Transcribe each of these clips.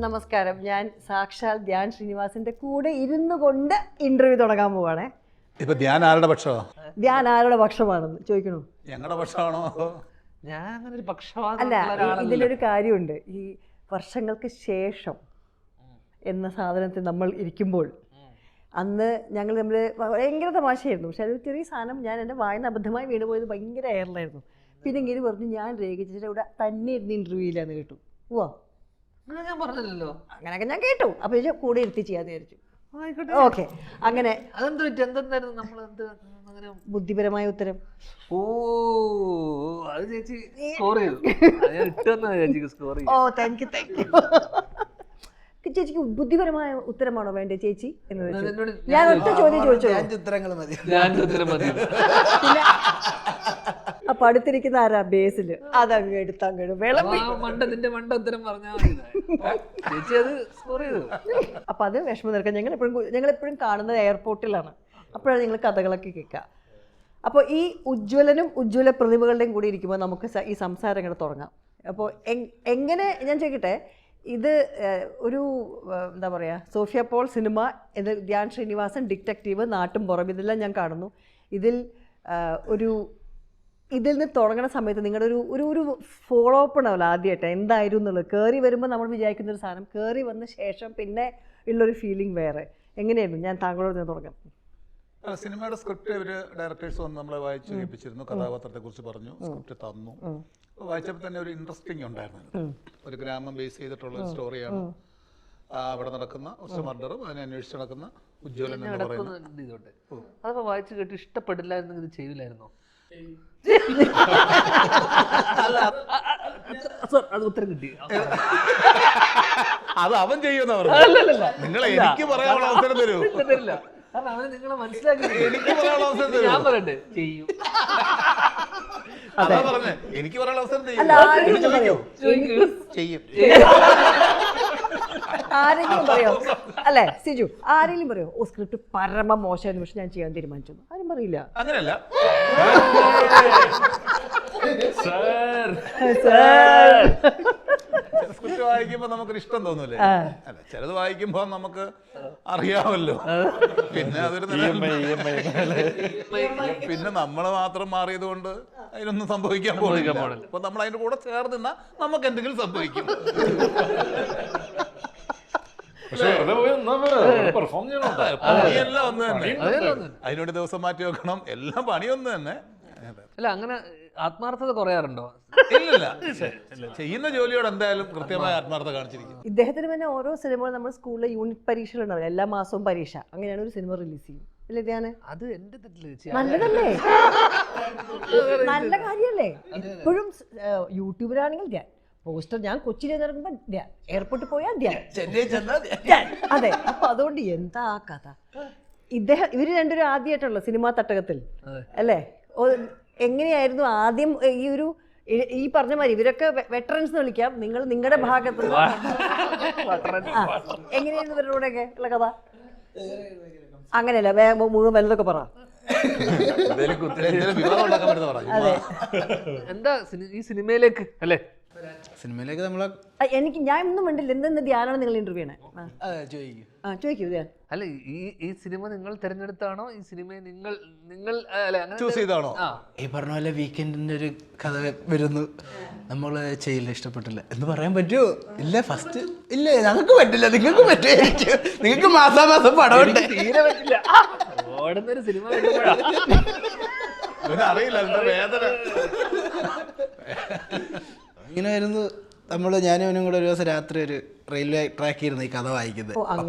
നമസ്കാരം. ഞാൻ സാക്ഷാൽ ധ്യാൻ ശ്രീനിവാസിന്റെ കൂടെ ഇരുന്നു കൊണ്ട് ഇന്റർവ്യൂ തുടങ്ങാൻ പോവാണേ. ഇപ്പൊ ധ്യാൻ ആരുടെ പക്ഷമാ? ധ്യാൻ ആരുടെ പക്ഷമാണെന്ന് ചോദിക്കണോ? ഞങ്ങളുടെ പക്ഷമാണോ? ഞാൻ അങ്ങനെ ഒരു പക്ഷപാതം അല്ല, ഇതിലൊരു കാര്യമുണ്ട്. ഈ വർഷങ്ങൾക്ക് ശേഷം എന്ന സാധനത്തിൽ നമ്മൾ ഇരിക്കുമ്പോൾ അന്ന് ഞങ്ങൾ ഭയങ്കര തമാശയായിരുന്നു. പക്ഷെ അതൊരു ചെറിയ സാധനം ഞാൻ എൻ്റെ വായന അബദ്ധമായി വീണ് പോയത് ഭയങ്കര എയറിലായിരുന്നു. പിന്നെ ഇങ്ങനെ പറഞ്ഞു ഞാൻ രേഖിച്ചിട്ട് ഇവിടെ തന്നെ ഇരുന്ന് ഇന്റർവ്യൂയിലാന്ന് കേട്ടു. ഓ ഞാൻ പറഞ്ഞില്ലല്ലോ. അങ്ങനെയൊക്കെ ഞാൻ കേട്ടു. അപ്പൊ ഇത് കൂടെ ഇരുത്തി ചെയ്യാന്ന് വിചാരിച്ചു. ഓക്കെ, അങ്ങനെ അതെന്ത് പറ്റി? എന്തായിരുന്നു നമ്മൾ അങ്ങനെ ബുദ്ധിപരമായ ഉത്തരം. ഓ അത് ചേച്ചി സ്കോർ ചെയ്തു. ഞാൻ ഇട്ടെന്നാ ചേച്ചിക്ക് സ്കോർ ചെയ്തു. ഓ താങ്ക് യു. ചേച്ചിക്ക് ബുദ്ധിപരമായ ഉത്തരമാണോ വേണ്ടേ ചേച്ചി എന്ന് ചോദിച്ചു. ഞാൻ ഒറ്റ ചോദ്യം ചോദിച്ചോ. ഉത്തരം മതി. അപ്പൊ അടുത്തിരിക്കുന്ന ആരാ ബേസില് അതങ്ങ് എടുത്തങ്ങ് വിളമ്പി മണ്ടത്തിന്റെ മണ്ട ഉത്തരം പറഞ്ഞാൽ മതി. ചേച്ചി അത് സ്കോർ ചെയ്തു. അപ്പൊ അത് വിഷമം നിൽക്കാം. ഞങ്ങൾ എപ്പോഴും കാണുന്നത് എയർപോർട്ടിലാണ്. അപ്പോഴാണ് ഞങ്ങൾ കഥകളൊക്കെ കേൾക്കുക. അപ്പോൾ ഈ ഉജ്ജ്വലനും ഉജ്ജ്വല പ്രതിഭകളുടെയും കൂടി ഇരിക്കുമ്പോൾ നമുക്ക് ഈ സംസാരം ഇങ്ങനെ തുടങ്ങാം. അപ്പോൾ എങ്ങനെ ഞാൻ ചോദിക്കട്ടെ, ഇത് ഒരു എന്താ പറയുക, സോഫിയ പോൾ സിനിമ, ഇത് ധ്യാൻ ശ്രീനിവാസൻ ഡിറ്റക്റ്റീവ്, നാട്ടും പുറം, ഇതെല്ലാം ഞാൻ കാണുന്നു. ഇതിൽ നിന്ന് തുടങ്ങുന്ന സമയത്ത് നിങ്ങളുടെ ഒരു ഫോളോ അപ്പ് ഉണ്ടാവില്ല ആദ്യമായിട്ട് എന്തായിരുന്നു എന്നുള്ളത്. കയറി വരുമ്പോൾ നമ്മൾ വിചാരിക്കുന്ന ഒരു സാധനം, കയറി വന്ന ശേഷം പിന്നെ ഉള്ളൊരു ഫീലിംഗ് വേറെ. എങ്ങനെയായിരുന്നു? ഞാൻ താങ്കളോട് ഞാൻ തുടങ്ങാം. സിനിമയുടെ സ്ക്രിപ്റ്റ് ഇവര് ഡയറക്ടേഴ്സ് വന്ന് നമ്മളെ വായിച്ച് കേൾപ്പിച്ചിരുന്നു. കഥാപാത്രത്തെ കുറിച്ച് പറഞ്ഞു, സ്ക്രിപ്റ്റ് തന്നു. വായിച്ചപ്പോൾ തന്നെ ഒരു ഇൻട്രസ്റ്റിംഗ് ഉണ്ടായിരുന്നു. ഒരു ഗ്രാമം ബേസ് ചെയ്തിട്ടുള്ള ഒരു സ്റ്റോറിയാണ്. അവിടെ നടക്കുന്ന കുറച്ച് മർഡറും അതിനെ അന്വേഷിച്ച് നടക്കുന്ന ഉജ്ജ്വലൻ എന്ന് പറയുന്നത്. അതൊക്കെ വായിച്ചു കേട്ട് ഇഷ്ടപ്പെടില്ലായിരുന്നെങ്കിൽ ഇത് ചെയ്യില്ലായിരുന്നോ? അത് ഉത്തരം കിട്ടി. അത് അവൻ ചെയ്യുന്ന പറഞ്ഞു. നിങ്ങൾ എനിക്ക് പറയാനുള്ള അവസരം തരൂ. തരില്ല, കാരണം അവന് നിങ്ങളെ മനസ്സിലാക്കി. എനിക്ക് പറയാനുള്ള അവസരം തരൂ. ഞാൻ പറയട്ടെ, ചെയ്യും. അതാ പറഞ്ഞേ, എനിക്ക് പറയാനുള്ള അവസരം ചെയ്യും. ആരെങ്കിലും പറയോ? അല്ലെ സിജു, ആരെങ്കിലും പറയോ ഓ സ്ക്രിപ്റ്റ് പരമ മോശമായിരുന്നു പക്ഷെ ഞാൻ ചെയ്യാൻ തീരുമാനിച്ചു? ആരും പറയില്ല. അങ്ങനെയല്ല, സ്ക്രിപ്റ്റ് വായിക്കുമ്പോ നമുക്കൊരു ഇഷ്ടം തോന്നൂലേ? അല്ല, ചിലത് വായിക്കുമ്പോ നമുക്ക് അറിയാമല്ലോ. പിന്നെ അതൊരു പിന്നെ നമ്മള് മാത്രം മാറിയത് കൊണ്ട് അതിനൊന്നും സംഭവിക്കാൻ പോകില്ല. അപ്പൊ നമ്മൾ അതിന്റെ കൂടെ ചേർന്നിരുന്നാ നമുക്ക് എന്തെങ്കിലും സംഭവിക്കും. പണിയെല്ലാം ഒന്ന് തന്നെ, അതിനോട് ദിവസം മാറ്റി വെക്കണം, എല്ലാം പണിയൊന്നു തന്നെ. അല്ല, അങ്ങനെ ആത്മാർത്ഥത കുറയാറുണ്ടോ? ഇല്ലില്ല, ചെയ്യുന്ന ജോലിയോട് എന്തായാലും കൃത്യമായ ആത്മാർത്ഥത കാണിച്ചിരിക്കും. ഇദ്ദേഹത്തിന് പിന്നെ ഓരോ സിനിമകളും നമ്മുടെ സ്കൂളിലെ യൂണിറ്റ് പരീക്ഷകൾ ഉണ്ടാവില്ല, എല്ലാ മാസവും പരീക്ഷ. അങ്ങനെയാണ് ഒരു സിനിമ റിലീസ് ചെയ്യും. അല്ലേ ധ്യാന്? അത് എന്റെ തെറ്റില്ല, നല്ലതല്ലേ? നല്ല കാര്യല്ലേ? എപ്പോഴും യൂട്യൂബിലാണെങ്കിൽ ധ്യാൻ, പോസ്റ്റർ ഞാൻ കൊച്ചിയിൽ നടക്കുമ്പോ ധ്യാൻ, എയർപോർട്ടിൽ പോയാൽ ധ്യാൻ, അതെ. അപ്പൊ അതുകൊണ്ട് എന്താ ആ കഥ? ഇവര് രണ്ടുപേരും ആദ്യമായിട്ടുള്ള സിനിമാ തട്ടകത്തിൽ അല്ലേ? എങ്ങനെയായിരുന്നു ആദ്യം ഈ പറഞ്ഞ മാതിരി ഇവരൊക്കെ വെറ്ററൻസ് വിളിക്കാം, നിങ്ങൾ നിങ്ങളുടെ ഭാഗത്ത് എങ്ങനെയായിരുന്നു ഇവരുടെ കൂടെയൊക്കെ ഉള്ള കഥ? അങ്ങനെയല്ല, മുഴുവൻ വലുതൊക്കെ പറ. എന്താ ഈ സിനിമയിലേക്ക് അല്ലേ? സിനിമയിലേക്ക് നമ്മളെ ഞാൻ ഒന്നും വേണ്ടില്ല. എന്തെന്ന് ധ്യാനാണ് നിങ്ങൾ ഇന്റർവ്യൂ ചെയ്യണേ? ചോദിക്കൂ ധ്യാൻ. അല്ല, ഈ സിനിമ നിങ്ങൾ തിരഞ്ഞെടുത്താണോ? ഈ സിനിമയെ നിങ്ങൾ ചൂസ് ചെയ്താണോ? ഈ പറഞ്ഞ പോലെ വീക്കെൻഡിന്റെ ഒരു കഥ വരുന്നു, നമ്മള് ചെയ്യില്ല, ഇഷ്ടപ്പെട്ടില്ല എന്ന് പറയാൻ പറ്റുമോ? ഇല്ല, ഫസ്റ്റ് ഇല്ല, ഞങ്ങൾക്ക് പറ്റില്ല, നിങ്ങൾക്ക് പറ്റുമായിരിക്കും. നിങ്ങൾക്ക് മാസാമാസം പടം തീരെ പറ്റില്ല. ഓടുന്നൊരു സിനിമ അറിയില്ല വേദന. ഇങ്ങനെ വരുന്നു. ഞാനും അവനും കൂടെ ഒരു ദിവസം രാത്രി ഒരു റെയിൽവേ ട്രാക്കിൽ ഇരുന്ന് ഈ കഥ വായിക്കുന്നത്. അപ്പൊ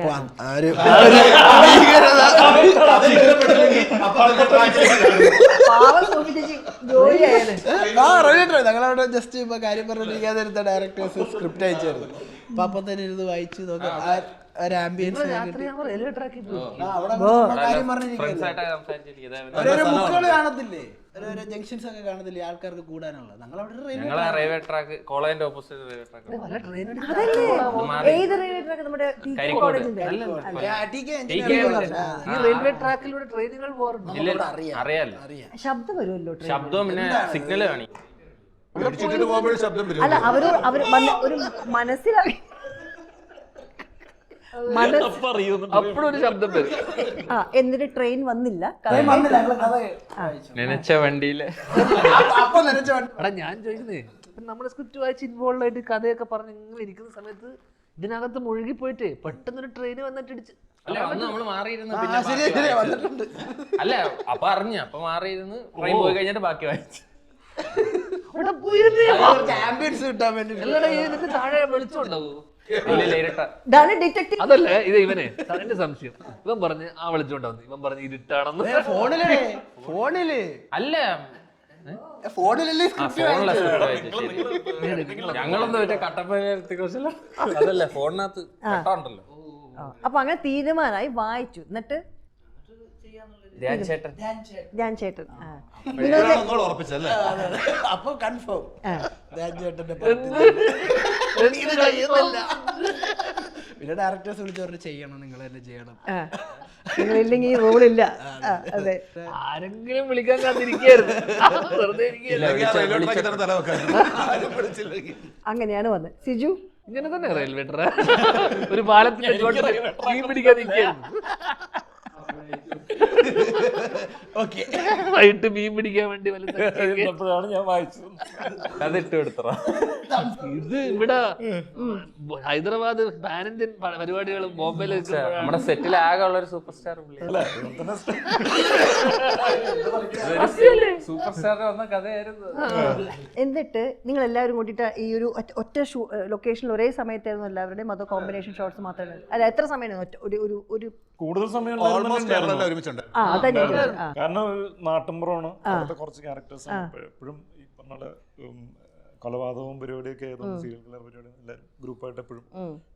ഞങ്ങളവിടെ ജസ്റ്റ് ഇപ്പൊ കാര്യം പറഞ്ഞിരിക്കാതെ എടുത്ത ഡയറക്ടേഴ്സ് സ്ക്രിപ്റ്റ് അയച്ചായിരുന്നു. അപ്പൊ അപ്പൊ തന്നെ ഇരുന്ന് വായിച്ചു നോക്കാം. ഒരു ആംബിയൻസ് കാണത്തില്ലേ, ഓരോ ജംഗ്ഷൻസ് ഒക്കെ കാണത്തില്ലേ ആൾക്കാർക്ക് കൂടാനുള്ള. റെയിൽവേ ട്രാക്ക് കോളേജിന്റെ ഓപ്പോസിറ്റ് റെയിൽവേ റെയിൽവേ ട്രാക്കിലൂടെ ട്രെയിനുകൾ പോകാറുണ്ട്. അറിയാലോ, ശബ്ദം വരുമല്ലോ, ശബ്ദവും പിന്നെ സിഗ്നൽ കാണി. അല്ല, അവര് ഒരു മനസ്സിലാക്കി അപ്പോഴൊരു ശബ്ദം വരും. എന്നിട്ട് ട്രെയിൻ വന്നില്ല. നനച്ച വണ്ടിയിലെ എടാ ഞാൻ ചോദിക്കുന്നേ, ഇപ്പൊ നമ്മള് സ്ക്രിപ്റ്റ് വായിച്ച് ഇൻവോൾവ് ആയിട്ട് കഥയൊക്കെ പറഞ്ഞ് ഇങ്ങനെ ഇരിക്കുന്ന സമയത്ത് ഇതിനകത്ത് മുഴുകി പോയിട്ട് പെട്ടെന്നൊരു ട്രെയിൻ വന്നിട്ട് ഇടിച്ച്. അല്ല അന്ന് നമ്മള് മാറിയിരുന്ന് പിന്നെ ബാക്കി വായിച്ചു. അല്ല അപ്പൊ അപ്പൊ മാറിയിരുന്ന് ട്രെയിൻ പോയി കഴിഞ്ഞിട്ട് ബാക്കി വായിച്ചു. അവിടെ പോയിരുന്നേ ആംബിയൻസ് കിട്ടാൻ വേണ്ടി. അല്ലടാ ഇതിന് താഴെ വെളിച്ചം ഉണ്ടാവോ? ഇല്ല ഇരട്ട. ഡിറ്റക്റ്റീവ് അതല്ല ഇത് ഇവനെ എന്റെ സംശയം. ഇവൻ പറഞ്ഞ് ആ വെളിച്ചം ഉണ്ടാവുന്നു, ഇവൻ പറഞ്ഞ് ഇരുട്ടാണെന്ന്. ഫോണില് അല്ല ഫോണിലല്ലേ ഫോണിലെ സ്ക്രിപ്റ്റ് വായിച്ചു. ശരി, ഞങ്ങളൊന്നും മറ്റേ കട്ടപ്പനത്തെ കുറിച്ചല്ല, അതല്ല ഫോണിനകത്ത് കട്ടുണ്ടല്ലോ. അപ്പൊ അങ്ങനെ തീരുമാനമായി വായിച്ചു. എന്നിട്ട് ധ്യാൻ ചേട്ടൻ ധ്യാൻ ചേട്ടൻ ഒന്നുകൂടെ ഉറപ്പിച്ചല്ലേ? അപ്പൊ കൺഫേം ചേട്ടന്റെ പിന്നെ ഡയറക്ടേഴ്സ് വിളിച്ചു പറഞ്ഞ് ചെയ്യണം, നിങ്ങൾ തന്നെ ചെയ്യണം. നിങ്ങളില്ലെങ്കിൽ ഈ റോളില്ല. അതെ, ആരെങ്കിലും വിളിക്കാൻ കാത്തിരിക്കായിരുന്നു. വെറുതെ ഇരിക്കുകയല്ല. തല വെക്കാൻ അങ്ങനെയാണ് വന്നത്. സിജു ഇങ്ങനെ തന്നെ റെയിൽവേ ട്രാ ഒരു പാലത്തിന്റെ ചോട്ടിൽ മീൻ പിടിക്കാൻ നിൽക്കുകയായിരുന്നു. ഓക്കെ, വൈകിട്ട് മീൻ പിടിക്കാൻ വേണ്ടി പ്പോഴാണ് ഞാൻ വായിച്ചത്. അതിട്ട് എടുത്തറ. ഇത് ഇവിടെ ഹൈദരാബാദ് പാൻ ഇന്ത്യൻ പരിപാടികൾ ബോംബെയിൽ നമ്മുടെ സെറ്റിൽ ആകെ ഉള്ള ഒരു സൂപ്പർ സ്റ്റാർ സൂപ്പർ സ്റ്റാറിന് വന്ന കഥയായിരുന്നു. എന്നിട്ട് നിങ്ങൾ എല്ലാവരും കൂട്ടിയിട്ട് ഈ ഒരു ഒറ്റ ലൊക്കേഷനിൽ ഒരേ സമയത്തായിരുന്നു എല്ലാവരുടെയും, അതോ കോമ്പിനേഷൻ ഷോട്ട്സ് മാത്രമേ? അല്ല, എത്ര സമയമായിരുന്നു? ഒരു കൂടുതൽ സമയം ഒരുമിച്ചുണ്ട്. അതന്നെ. കാരണം നാട്ടിൻപുറമാണ്, അവിടുത്തെ കുറച്ച് ക്യാരക്ടേഴ്സ് എപ്പോഴും ഈ പറഞ്ഞ കൊലപാതകവും പരിപാടിയൊക്കെ ആയതുകൊണ്ട് സീരിയൽ കില്ലർ പരിപാടി എല്ലാവരും ഗ്രൂപ്പായിട്ട് എപ്പോഴും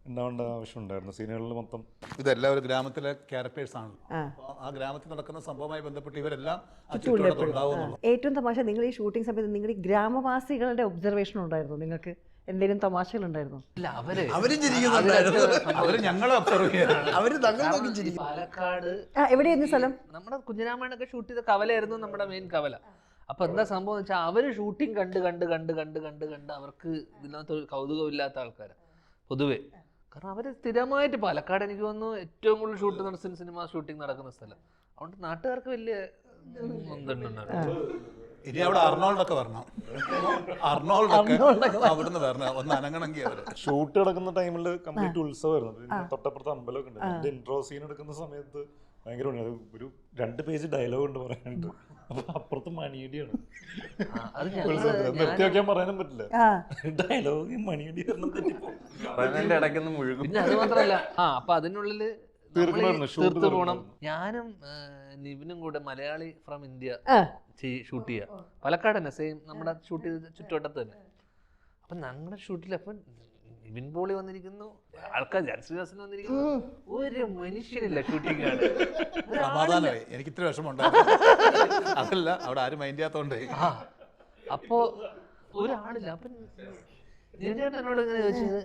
ഉണ്ടാവേണ്ട ആവശ്യമുണ്ടായിരുന്നു. സീനുകളിൽ മൊത്തം ഇതെല്ലാം ഒരു ഗ്രാമത്തിലെ ക്യാരക്ടേഴ്സ് ആണ്. ആ ഗ്രാമത്തിൽ നടക്കുന്ന സംഭവവുമായി ബന്ധപ്പെട്ട് ഇവരെല്ലാം ആ ചുറ്റുവട്ടത്ത് ഉണ്ടാവുന്നുള്ളൂ. ഏറ്റവും തമാശ, നിങ്ങൾ ഈ ഷൂട്ടിംഗ് സമയത്ത് നിങ്ങൾ ഈ ഗ്രാമവാസികളുടെ ഒബ്സർവേഷൻ ഉണ്ടായിരുന്നു? നിങ്ങൾക്ക് എന്തെങ്കിലും തമാശകൾ ഉണ്ടായിരുന്നു? അവരും ചിരിക്കുന്നുണ്ടായിരുന്നു. അവര് ഞങ്ങളെ ഒബ്സർവ് ചെയ്യാനാണ്. അവര് തങ്ങൾ നോക്കി ചിരിക്കും. പാലക്കാട് എവിടെയായിരുന്നു സ്ഥലം? നമ്മുടെ കുഞ്ഞിരാമായണൊക്കെ ഷൂട്ട് ചെയ്ത കവലയായിരുന്നു നമ്മുടെ മെയിൻ കവല. അപ്പൊ എന്താ സംഭവം വെച്ചാൽ അവര് ഷൂട്ടിംഗ് കണ്ട് അവർക്ക് ഇതിനകത്ത് കൗതുകമില്ലാത്ത ആൾക്കാരാണ് പൊതുവെ. കാരണം അവര് സ്ഥിരമായിട്ട് പാലക്കാട് എനിക്ക് തോന്നുന്നു ഏറ്റവും കൂടുതൽ ഷൂട്ട് നടത്തുന്ന സിനിമ ഷൂട്ടിംഗ് നടക്കുന്ന സ്ഥലം. അതുകൊണ്ട് നാട്ടുകാർക്ക് വലിയ ഇനി അവിടെ അർണോൾഡൊക്കെ വരണം. അർണോൾഡൊക്കെ അവിടുന്ന് വരണം, ഒന്ന് അനങ്ങണമെങ്കിൽ അവര്. ഷൂട്ട് നടക്കുന്ന ടൈമിൽ കംപ്ലീറ്റ് ഉത്സവമായിരുന്നു. പിന്നെ തൊട്ടപ്പുറത്ത് അമ്പലമൊക്കെ ഉണ്ട്. എന്റെ ഇൻട്രോ സീൻ എടുക്കുന്ന സമയത്ത് ഭയങ്കര അത് ഒരു 2 പേജ് ഡയലോഗ് ഉണ്ട് പറയാനുണ്ട്. അപ്പൊ അപ്പുറത്ത് മണിയടിയാണ്, നിർത്തി വെക്കാൻ പറയാനും പറ്റില്ല. ഡയലോഗ് മണിയടി ഇടയ്ക്കൊന്ന് മുഴുകും. പിന്നെ അത് മാത്രല്ല അപ്പൊ അതിനുള്ളില് തീർത്ത് പോണം. ഞാനും നിവിനും കൂടെ മലയാളി ഫ്രം ഇന്ത്യ ഷൂട്ട് ചെയ്യാം. പാലക്കാട് തന്നെ സെയിം നമ്മുടെ ഷൂട്ട് ചെയ്ത ചുറ്റുവട്ടത്ത് തന്നെ. അപ്പൊ ഞങ്ങളുടെ ഷൂട്ടിൽ അപ്പം നിവിൻ പോളി വന്നിരിക്കുന്നു, ആൾക്കാർ ജാൻസിദാസൻ വന്നിരിക്കുന്നു, ഒരു മനുഷ്യനില്ല ഷൂട്ടിംഗ് ആണ്. സമാധാനമായി. എനിക്ക് ഇത്ര വിഷമമുണ്ടായിരുന്നു. അതല്ല, അവിടെ ആരും മൈൻഡ് ചെയ്യാത്തോണ്ടേ. അപ്പോ ഒരാളില്ല. അപ്പൊ എന്നോട് ഇങ്ങനെ ചോദിച്ചത്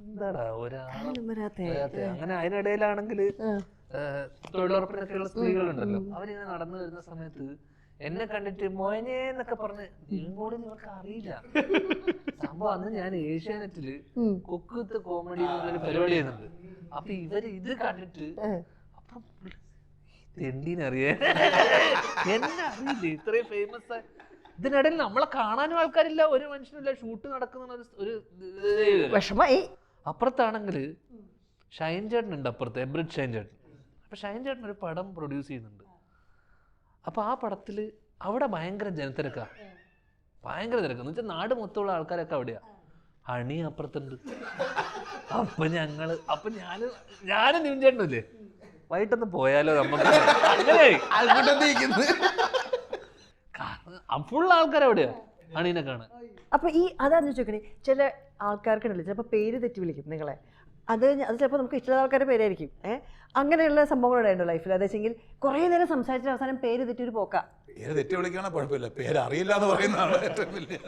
എന്താടാ ഒരാളെ. അങ്ങനെ അതിനിടയിലാണെങ്കിൽ തൊഴിലുറപ്പിനൊക്കെയുള്ള സ്ത്രീകളുണ്ടല്ലോ, അവരിങ്ങനെ നടന്നു വരുന്ന സമയത്ത് എന്നെ കണ്ടിട്ട് മോനെ എന്നൊക്കെ പറഞ്ഞ് നിവിൻപോളി ഇവർക്ക് അറിയില്ല സംഭവം. അന്ന് ഞാൻ ഏഷ്യാനെറ്റില് കുക്ക് കോമഡി ഒരു പരിപാടി ചെയ്യുന്നുണ്ട്. അപ്പൊ ഇവര് ഇത് കണ്ടിട്ട് അപ്പൊ തെണ്ടീനറിയേ എന്നെ അറിയില്ലേ ഇത്രയും ഫേമസ് ആയി. ഇതിനിടയിൽ നമ്മളെ കാണാനും ആൾക്കാരില്ല, ഒരു മനുഷ്യനില്ല, ഷൂട്ട് നടക്കുന്ന ഒരു വിഷമായി. അപ്പുറത്താണെങ്കിൽ ഷൈൻ ചേട്ടൻ ഉണ്ട്, അപ്പുറത്ത് എബ്രിഡ് ഷൈൻ ചേട്ടൻ. അപ്പൊ ഷൈൻ ചേട്ടൻ ഒരു പടം പ്രൊഡ്യൂസ് ചെയ്യുന്നുണ്ട്. അപ്പൊ ആ പടത്തില് അവിടെ ഭയങ്കര ജനത്തിരക്കാ, ഭയങ്കര തിരക്ക് എന്ന് വെച്ചാൽ നാട് മൊത്തമുള്ള ആൾക്കാരൊക്കെ അവിടെയാ. ഹണി അപ്പുറത്തുണ്ട്. അപ്പൊ ഞാനും നിവിൻ ചേട്ടനില്ലേ വൈകിട്ടൊന്ന് പോയാലോ നമുക്ക്, അങ്ങനെ ഫുൾ ആൾക്കാർ എവിടെയാ ഹണീനെ കാണാൻ. അപ്പൊ ഈ അതാന്ന് ചോദിക്കണേ, ചില ആൾക്കാർക്കുണ്ടല്ലോ ചിലപ്പോൾ പേര് തെറ്റി വിളിക്കും നിങ്ങളെ. അത് ചിലപ്പോൾ നമുക്ക് ഇഷ്ടമുള്ള ആൾക്കാരുടെ പേരായിരിക്കും. അങ്ങനെയുള്ള സംഭവങ്ങളുണ്ടായിരുന്നു ലൈഫിൽ. അതെച്ചെങ്കിൽ കുറേ നേരം സംസാരിച്ച അവസാനം പേര് തെറ്റിയൊരു പോക്ക. പേര് തെറ്റി വിളിക്കണ കുഴപ്പമില്ല, പേര് അറിയില്ല എന്ന് പറയുന്നതാണ് ഏറ്റവും വലിയ.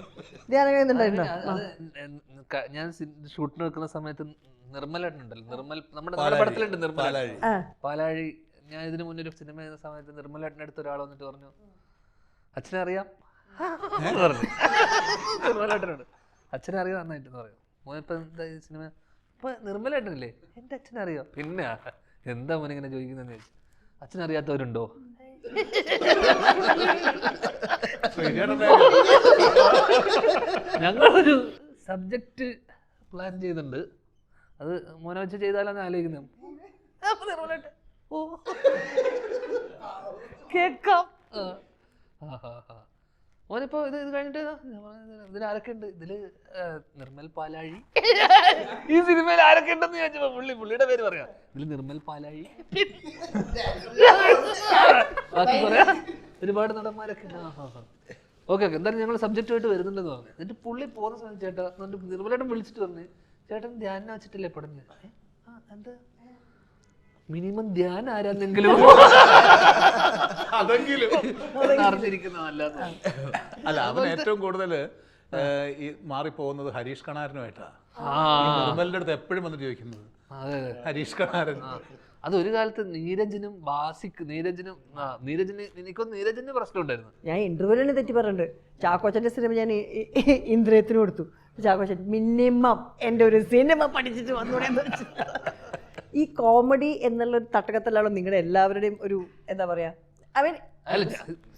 ഞാൻ ഷൂട്ടിന് വെക്കുന്ന സമയത്ത് നിർമ്മലേട്ടനുണ്ടല്ലോ, നമ്മുടെ പടത്തിലുണ്ട് നിർമ്മല പാലാഴി. ഞാൻ ഇതിനു മുന്നേ ഒരു സിനിമ ചെയ്യുന്ന സമയത്ത് നിർമ്മലേട്ടൻ്റെ അടുത്ത് ഒരാൾ വന്നിട്ട് പറഞ്ഞു അച്ഛനെ അറിയാം പറഞ്ഞു. നിർമ്മലേട്ടനോട് അച്ഛനെ അറിയാം നന്നായിട്ടെന്ന് പറയും. മോനിപ്പോ എന്താ ഈ സിനിമ അപ്പൊ നിർമ്മലേട്ടനില്ലേ എൻ്റെ അച്ഛനറിയോ? പിന്നെ എന്താ മോനെ ഇങ്ങനെ ചോദിക്കുന്നതെന്ന് ചോദിച്ചു. അച്ഛനറിയാത്തവരുണ്ടോ? ഞങ്ങളൊരു സബ്ജക്റ്റ് പ്ലാൻ ചെയ്യുന്നുണ്ട്, അത് മോനെ വെച്ച് ചെയ്താലാണ് ആലോചിക്കുന്നത്. ഓ കേക്കാം. മോനിപ്പോ ഇത് കഴിഞ്ഞിട്ട് ഇതിൽ ആരൊക്കെ ഉണ്ട്? ഇതില് നിർമ്മൽ പാലാഴി. ഈ സിനിമയിൽ ആരൊക്കെ ഉണ്ടെന്ന് ചോദിച്ചപ്പോ പുള്ളിയുടെ പേര് പറയാം. ഇതില് നിർമ്മൽ പാലാഴി, ബാക്കി പറയാ ഒരുപാട് നടന്മാരൊക്കെ ഉണ്ട്. ഓക്കെ ഓക്കെ, എന്തായാലും ഞങ്ങൾ സബ്ജക്റ്റുമായിട്ട് വരുന്നുണ്ടെന്ന് പറഞ്ഞു. എന്നിട്ട് പുള്ളി പോകുന്ന സമയത്ത് ചേട്ടാ നിർമ്മലേട്ടൻ വിളിച്ചിട്ട് പറഞ്ഞു, ചേട്ടൻ ധ്യാനം വെച്ചിട്ടില്ലേ പടഞ്ഞ്? എന്താ മിനിമം ധ്യാനം ആരാന്നെങ്കിലും അറിഞ്ഞിരിക്കുന്നതല്ല. അല്ല, അവൻ ഏറ്റവും കൂടുതൽ ഈ മാറിപ്പോകുന്നത് ഹരീഷ് കണാരനുമായിട്ടാ. നിർമ്മലിന്റെ അടുത്ത് എപ്പോഴും വന്ന് ചോദിക്കുന്നത് ഹരീഷ് കണാരൻ. അതൊരു കാലത്ത് നീരജിനും നീരജിന് പ്രശ്നം ഉണ്ടായിരുന്നു. ഞാൻ ഇന്റർവ്യൂവിൽ തെറ്റി പറഞ്ഞിട്ടുണ്ട്. ചാക്കോച്ചന്റെ സിനിമ ഞാൻ ഇന്ദ്രിയത്തിന് കൊടുത്തു. ചാക്കോച്ചൻ മിനിമം എൻ്റെ ഒരു സിനിമ പഠിച്ചിട്ട് വന്നൂടെന്ന് വെച്ചു. ഈ കോമഡി എന്നുള്ളൊരു തട്ടകത്തിലാണോ നിങ്ങളുടെ എല്ലാവരുടെയും ഒരു എന്താ പറയാ, ഐ മീൻ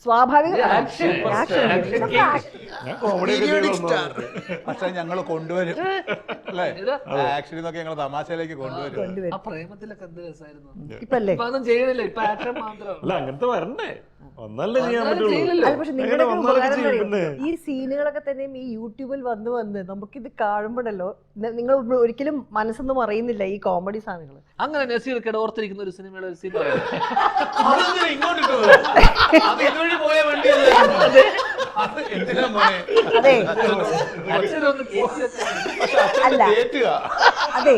സ്വാഭാവിക പക്ഷെ ഞങ്ങൾ കൊണ്ടുവരും അല്ലേ, ആക്ച്വലി എന്നൊക്കെ ഞങ്ങൾ തമാശയിലേക്ക് കൊണ്ടുവരും. ആ പ്രേമത്തിലൊക്കെ എന്ത് രസമായിരുന്നു. ഇപ്പല്ലേ ഇപ്പൊ ഒന്നും ചെയ്യണില്ല, ഇപ്പൊ ആക്ഷൻ മാത്രം. അല്ല, അങ്ങനത്തെ വരണ്ടേ, ഒന്നല്ലേ ചെയ്യാൻ പറ്റുള്ളൂ. അല്ല, പക്ഷെ നിങ്ങളുടെ ഈ സീനുകളൊക്കെ തന്നെയും ഈ യൂട്യൂബിൽ വന്ന് നമുക്കിത് കാണുമ്പോഴല്ലോ നിങ്ങൾ ഒരിക്കലും മനസ്സൊന്നും അറിയുന്നില്ല ഈ കോമഡി സാധനങ്ങൾ. അങ്ങനെ നസീർക്കട ഓർത്തിരിക്കുന്ന ഒരു സിനിമയുടെ ഒരു സീൻ പറയാം. അതെ അല്ല അതെ,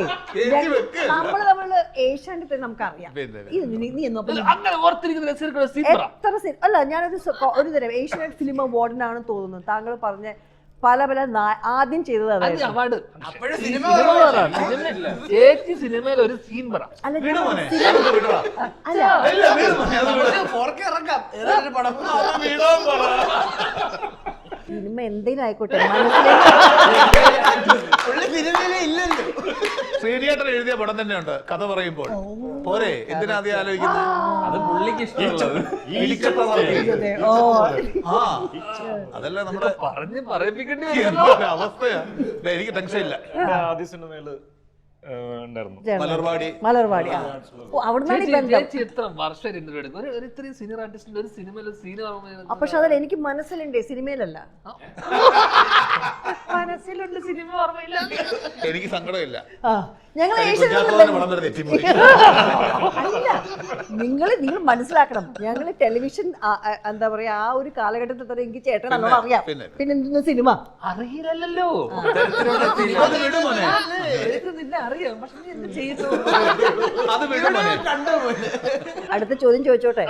നമ്മള് ഏഷ്യാനെറ്റ് നമുക്കറിയാം. നീ അങ്ങനെ ഓർത്തിരിക്കുന്ന നസീർക്കട സീൻ പറ. എത്ര അല്ല, ഞാനൊരു ഒരു തരം ഏഷ്യാനെറ്റ് ഫിലിം അവാർഡിനാണെന്ന് തോന്നുന്നു താങ്കൾ പറഞ്ഞ പല ആദ്യം ചെയ്തത് അതായത് അവാർഡ്. ചേച്ചി സിനിമയിൽ ഒരു സീൻ പറ. സിനിമ എന്തെങ്കിലും ആയിക്കോട്ടെ, ശ്രീനിയേട്ടൻ എഴുതിയ പടം തന്നെയുണ്ട് കഥ പറയുമ്പോൾ പോരെ, എന്തിനാ ആദ്യം ആലോചിക്കുന്നത്? അത് പുള്ളിക്ക് ഇഷ്ടമുള്ളത്. അതല്ല നമ്മുടെ പറഞ്ഞ് പറയിപ്പിക്കേണ്ടി അവസ്ഥയാ. എനിക്ക് ടെൻഷൻ ഇല്ല. ആദ്യ സിനിമയില് ഉണ്ടായിരുന്നു മലർവാടി. അവിടുന്നാണ് ഈ ബന്ധം. ചേച്ചി എത്ര വർഷം ഇന്റർവ്യൂ എടുക്കും? ഒരു ഇത്രയും സീനിയർ ആർട്ടിസ്റ്റിന്റെ ഒരു സിനിമയിൽ സീൻ കാണുമ്പോൾ പക്ഷെ അതല്ല, എനിക്ക് മനസ്സിലുണ്ട്, സിനിമയിലല്ല. മനസ്സിലുണ്ട്, സിനിമ ഓർമ്മയില്ല. എനിക്ക് സങ്കടമില്ല. ഞങ്ങൾ നിങ്ങൾ മനസ്സിലാക്കണം, ഞങ്ങൾ ടെലിവിഷൻ എന്താ പറയാ ആ ഒരു കാലഘട്ടത്തിൽ തന്നെ എനിക്ക് ചേട്ടൻ നല്ലോണം അറിയാം. പിന്നെ എന്തെന്ന് സിനിമ അറിയില്ലല്ലോ. നിന്നെ അറിയാം, പക്ഷെ നീ എന്ത് ചെയ്യുന്നു? അടുത്ത ചോദ്യം ചോദിച്ചോട്ടെ.